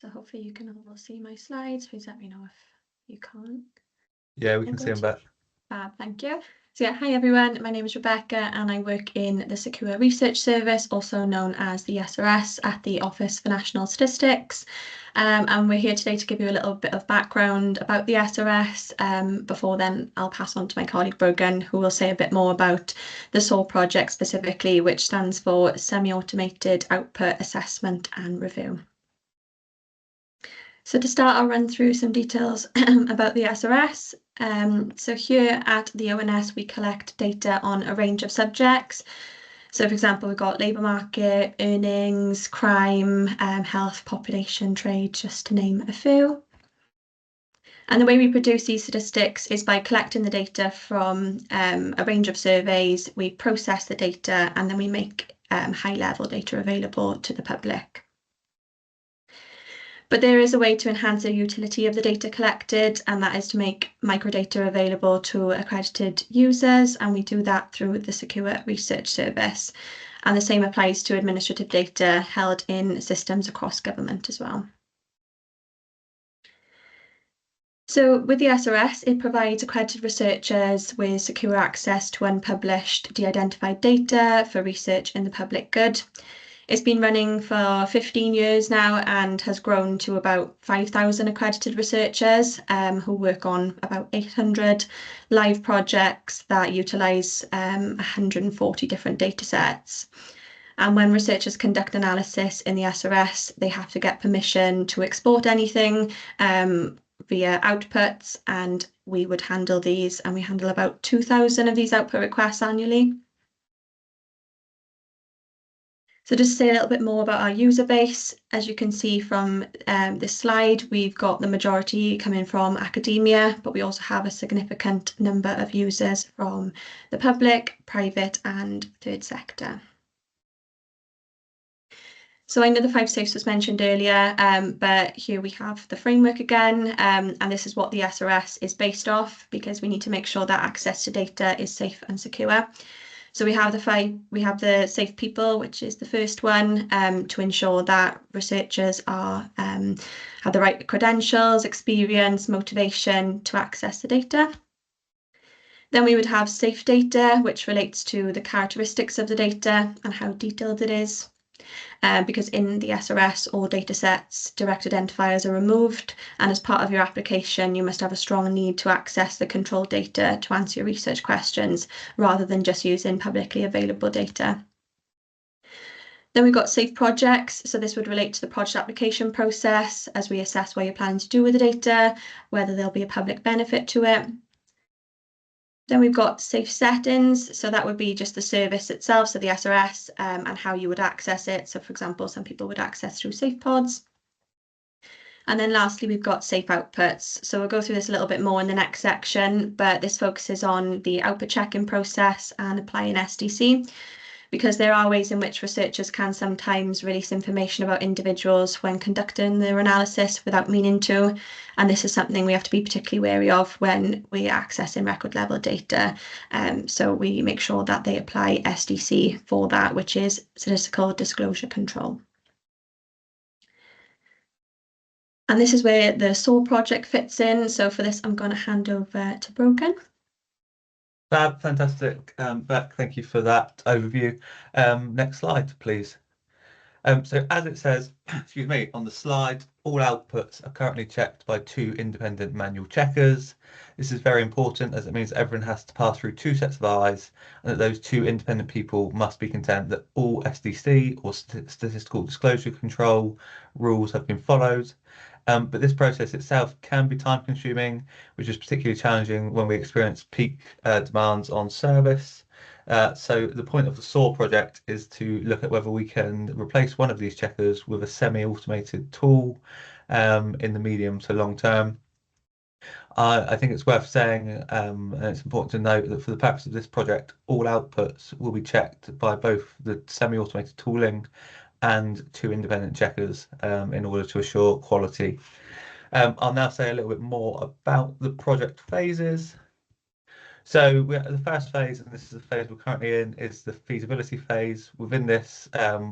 [SPEAKER 10] So hopefully you can all see my slides. Please let me know if you can't.
[SPEAKER 11] Yeah, we can see them, Beck.
[SPEAKER 10] Thank you. So yeah, hi everyone, my name is Rebecca and I work in the Secure Research Service, also known as the SRS, at the Office for National Statistics. And we're here today to give you a little bit of background about the SRS. Before then, I'll pass on to my colleague Brogan, who will say a bit more about the SOAR project specifically, which stands for Semi-Automated Output Assessment and Review. So to start, I'll run through some details about the SRS. So here at the ONS, we collect data on a range of subjects. So for example, we've got labour market, earnings, crime, health, population, trade, just to name a few. And the way we produce these statistics is by collecting the data from a range of surveys. We process the data and then we make high-level data available to the public. But there is a way to enhance the utility of the data collected, and that is to make microdata available to accredited users, and we do that through the Secure Research Service. And the same applies to administrative data held in systems across government as well. So with the SRS, it provides accredited researchers with secure access to unpublished, de-identified data for research in the public good. It's been running for 15 years now and has grown to about 5,000 accredited researchers who work on about 800 live projects that utilise 140 different data sets. And when researchers conduct analysis in the SRS, they have to get permission to export anything via outputs, and we would handle these, and we handle about 2,000 of these output requests annually. So just to say a little bit more about our user base, as you can see from this slide, we've got the majority coming from academia, but we also have a significant number of users from the public, private and third sector. So I know the 5 safes was mentioned earlier, but here we have the framework again, and this is what the SRS is based off, because we need to make sure that access to data is safe and secure. So we have the safe people, which is the first one, to ensure that researchers are have the right credentials, experience, motivation to access the data. Then we would have safe data, which relates to the characteristics of the data and how detailed it is. Because in the SRS, all data sets direct identifiers are removed, and as part of your application, you must have a strong need to access the controlled data to answer your research questions, rather than just using publicly available data. Then we've got safe projects. So this would relate to the project application process as we assess what you're planning to do with the data, whether there'll be a public benefit to it. Then we've got safe settings. So that would be just the service itself, so the SRS, and how you would access it. So for example, some people would access through safe pods. And then lastly, we've got safe outputs. So we'll go through this a little bit more in the next section, but this focuses on the output checking process and applying SDC, because there are ways in which researchers can sometimes release information about individuals when conducting their analysis without meaning to. And this is something we have to be particularly wary of when we are accessing record level data. So we make sure that they apply SDC for that, which is statistical disclosure control. And this is where the SOAR project fits in. So for this, I'm going to hand over to Brogan.
[SPEAKER 11] Fantastic, Beck, thank you for that overview. Next slide, please. So as it says, excuse me, on the slide, all outputs are currently checked by 2 independent manual checkers. This is very important, as it means everyone has to pass through 2 sets of eyes, and that those 2 independent people must be content that all SDC or statistical disclosure control rules have been followed. But this process itself can be time consuming, which is particularly challenging when we experience peak demands on service. So the point of the SOAR project is to look at whether we can replace one of these checkers with a semi-automated tool in the medium to long term. I think it's worth saying, and it's important to note that for the purpose of this project, all outputs will be checked by both the semi-automated tooling and 2 independent checkers in order to assure quality. I'll now say a little bit more about the project phases. So the first phase, and this is the phase we're currently in, is the feasibility phase. Within this,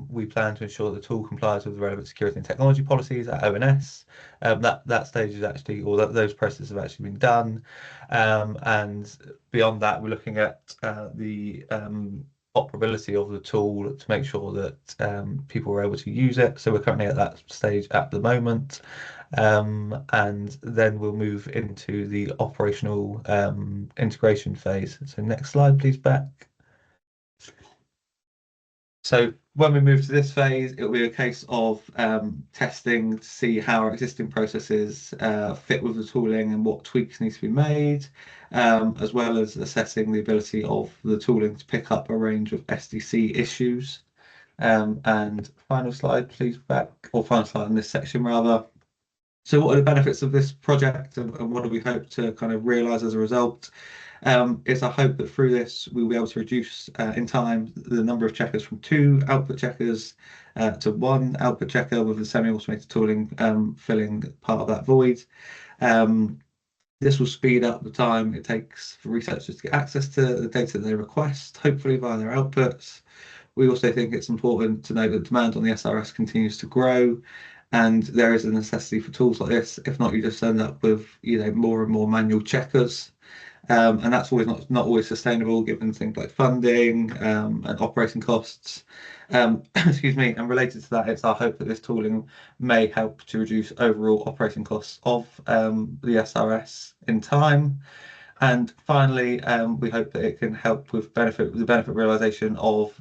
[SPEAKER 11] we plan to ensure the tool complies with the relevant security and technology policies at ONS. That stage is actually, or those processes have actually been done. And beyond that, we're looking at the operability of the tool to make sure that people are able to use it. So we're currently at that stage at the moment. And then we'll move into the operational integration phase. So next slide, please, Beck. So when we move to this phase, it will be a case of testing to see how our existing processes fit with the tooling and what tweaks need to be made, as well as assessing the ability of the tooling to pick up a range of SDC issues. And final slide, please, Beck, or final slide in this section, rather. So what are the benefits of this project, and what do we hope to kind of realise as a result? It's our hope that through this we'll be able to reduce in time the number of checkers from 2 output checkers to 1 output checker with the semi-automated tooling filling part of that void. This will speed up the time it takes for researchers to get access to the data they request, hopefully via their outputs. We also think it's important to note that demand on the SRS continues to grow, and there is a necessity for tools like this. If not, you just end up with more and more manual checkers, and that's always not always sustainable given things like funding and operating costs. Excuse me. And related to that, it's our hope that this tooling may help to reduce overall operating costs of the SRS in time. And finally, we hope that it can help with the benefit realization of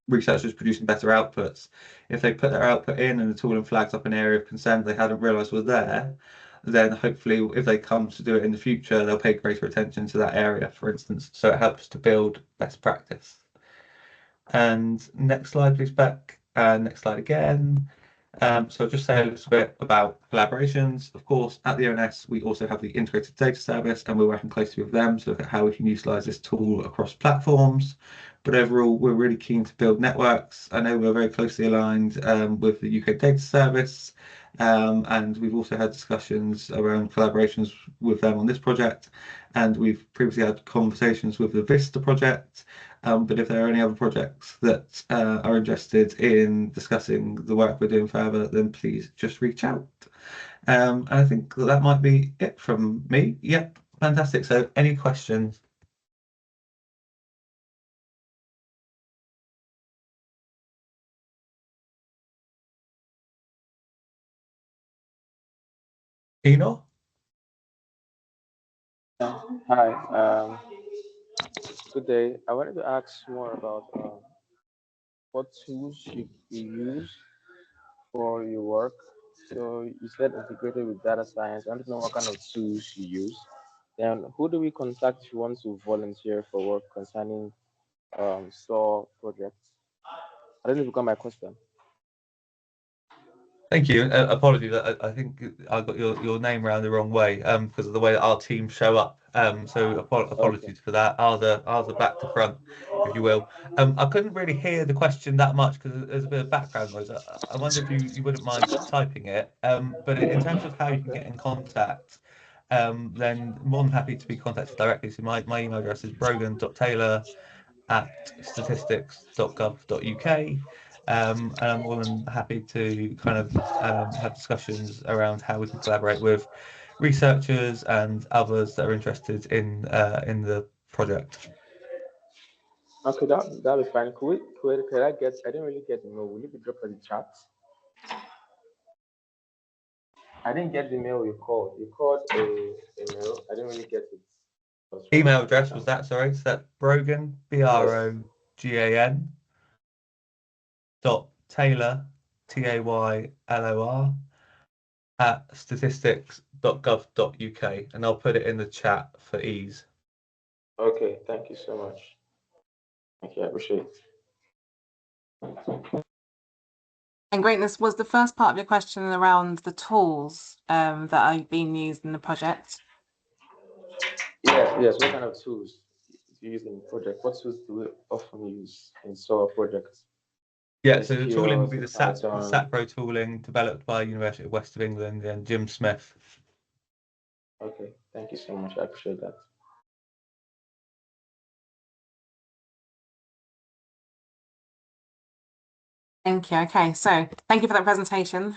[SPEAKER 11] researchers producing better outputs. If they put their output in and the tooling flags up an area of concern they hadn't realized was there, then hopefully if they come to do it in the future, they'll pay greater attention to that area, for instance. So it helps to build best practice. And next slide, please, Beck. Next slide again. So I'll just say a little bit about collaborations. Of course, at the ONS, we also have the integrated data service, and we're working closely with them to look at how we can utilize this tool across platforms. But overall, we're really keen to build networks. I know we're very closely aligned with the UK Data Service, and we've also had discussions around collaborations with them on this project. And we've previously had conversations with the Vista project. But if there are any other projects that are interested in discussing the work we're doing further, then please just reach out. And I think that might be it from me. Yep, fantastic. So any questions? Eno?
[SPEAKER 12] Hi, good day. I wanted to ask more about what tools you use for your work. So you said integrated with data science. I want to know what kind of tools you use. Then who do we contact if you want to volunteer for work concerning SOAR projects? I don't know if you got my question.
[SPEAKER 11] Thank you. Apologies, I think I got your name around the wrong way because of the way that our team show up. So apologies for that. Ours are back to front, if you will. I couldn't really hear the question that much because there's a bit of background noise. I wonder if you wouldn't mind typing it. But in terms of how you can get in contact, then more than happy to be contacted directly. So my email address is brogan.taylor@statistics.gov.uk. And I'm more than happy to kind of have discussions around how we can collaborate with researchers and others that are interested in the project.
[SPEAKER 12] Okay, that'll be fine. Could I get? I didn't really get the mail. Will you be dropping the chat? I didn't get the mail you called. You called a mail. I didn't really get it.
[SPEAKER 11] Email address was that? Sorry, so that Brogan BROGAN .Taylor TAYLOR @statistics.gov.uk, and I'll put it in the chat for ease.
[SPEAKER 12] Okay, thank you so much. Thank you, I appreciate it.
[SPEAKER 1] And greatness, was the first part of your question around the tools that are being used in the project?
[SPEAKER 12] Yes. What kind of tools do you use in the project? What tools do we often use in SOAR projects?
[SPEAKER 11] Yeah, so the tooling will be the SAPRO tooling developed by University of West of England and Jim Smith.
[SPEAKER 12] Okay, thank you so much. I appreciate that.
[SPEAKER 1] Thank you. Okay, so thank you for that presentation,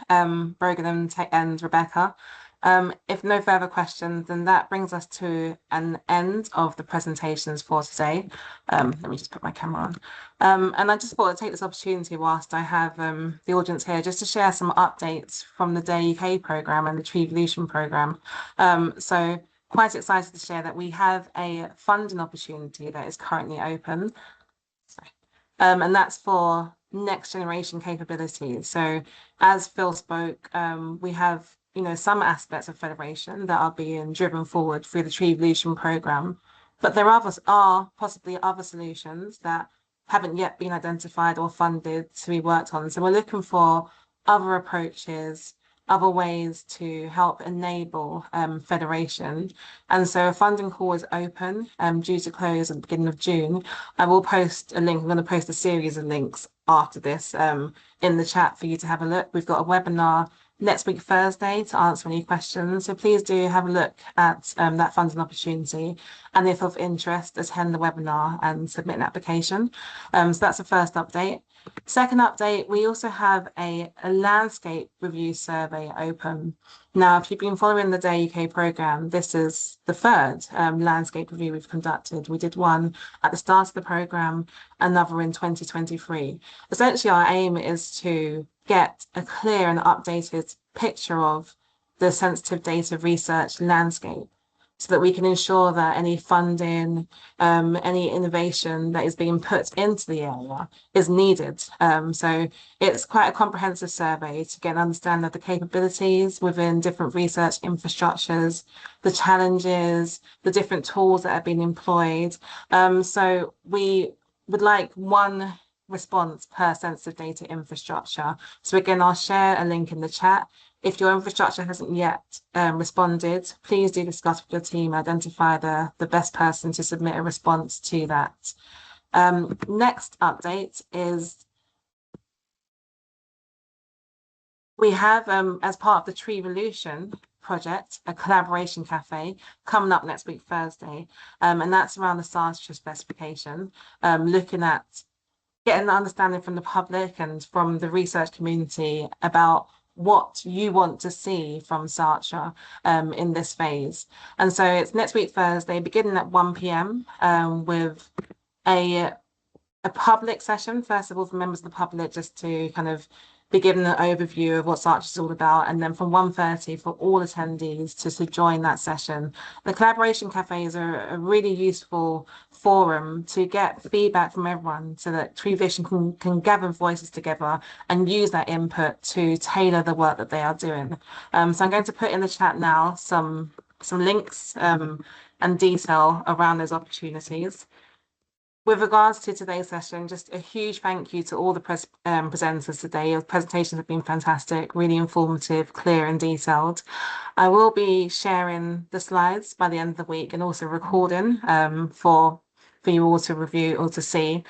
[SPEAKER 1] Brogan and Rebecca. If no further questions, then that brings us to an end of the presentations for today. Let me just put my camera on. And I just thought I'd take this opportunity whilst I have the audience here just to share some updates from the DARE UK programme and the TREvolution programme. So quite excited to share that we have a funding opportunity that is currently open. And that's for next generation capabilities. So as Phil spoke, we have some aspects of federation that are being driven forward through the TREvolution programme, but there are possibly other solutions that haven't yet been identified or funded to be worked on. So we're looking for other approaches, other ways to help enable federation. And so a funding call is open, due to close at the beginning of June. I will post a link. I'm going to post a series of links after this in the chat for you to have a look. We've got a webinar next week, Thursday, to answer any questions. So please do have a look at that funding opportunity. And if of interest, attend the webinar and submit an application. So that's the first update. Second update, we also have a landscape review survey open. Now, if you've been following the DARE UK programme, this is the third landscape review we've conducted. We did one at the start of the programme, another in 2023. Essentially, our aim is to get a clear and updated picture of the sensitive data research landscape, so that we can ensure that any funding, any innovation that is being put into the area is needed. So it's quite a comprehensive survey to get an understanding of the capabilities within different research infrastructures, the challenges, the different tools that are being employed. So we would like one response per sensitive data infrastructure. So again, I'll share a link in the chat. If your infrastructure hasn't yet responded, please do discuss with your team, identify the best person to submit a response to that. Next update is we have, as part of the TREvolution project, a collaboration cafe coming up next week, Thursday. And that's around the Sartre specification, looking at getting the understanding from the public and from the research community about what you want to see from Sartre in this phase. And so it's next week, Thursday, beginning at 1 p.m. With a public session, first of all, for members of the public, just to kind of be given an overview of what Sartre is all about, and then from 1:30 for all attendees to join that session. The collaboration cafes are a really useful forum to get feedback from everyone so that TREvolution can gather voices together and use that input to tailor the work that they are doing. So I'm going to put in the chat now some links and detail around those opportunities. With regards to today's session, just a huge thank you to all the presenters today. Your presentations have been fantastic, really informative, clear and detailed. I will be sharing the slides by the end of the week and also recording for you all to review or to see.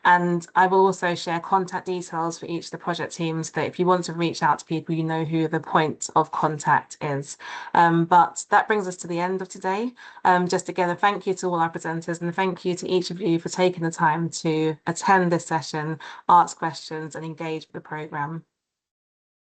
[SPEAKER 1] And I will also share contact details for each of the project teams, that if you want to reach out to people, you know who the point of contact is. But that brings us to the end of today. Just again, a thank you to all our presenters, and thank you to each of you for taking the time to attend this session, ask questions and engage with the programme.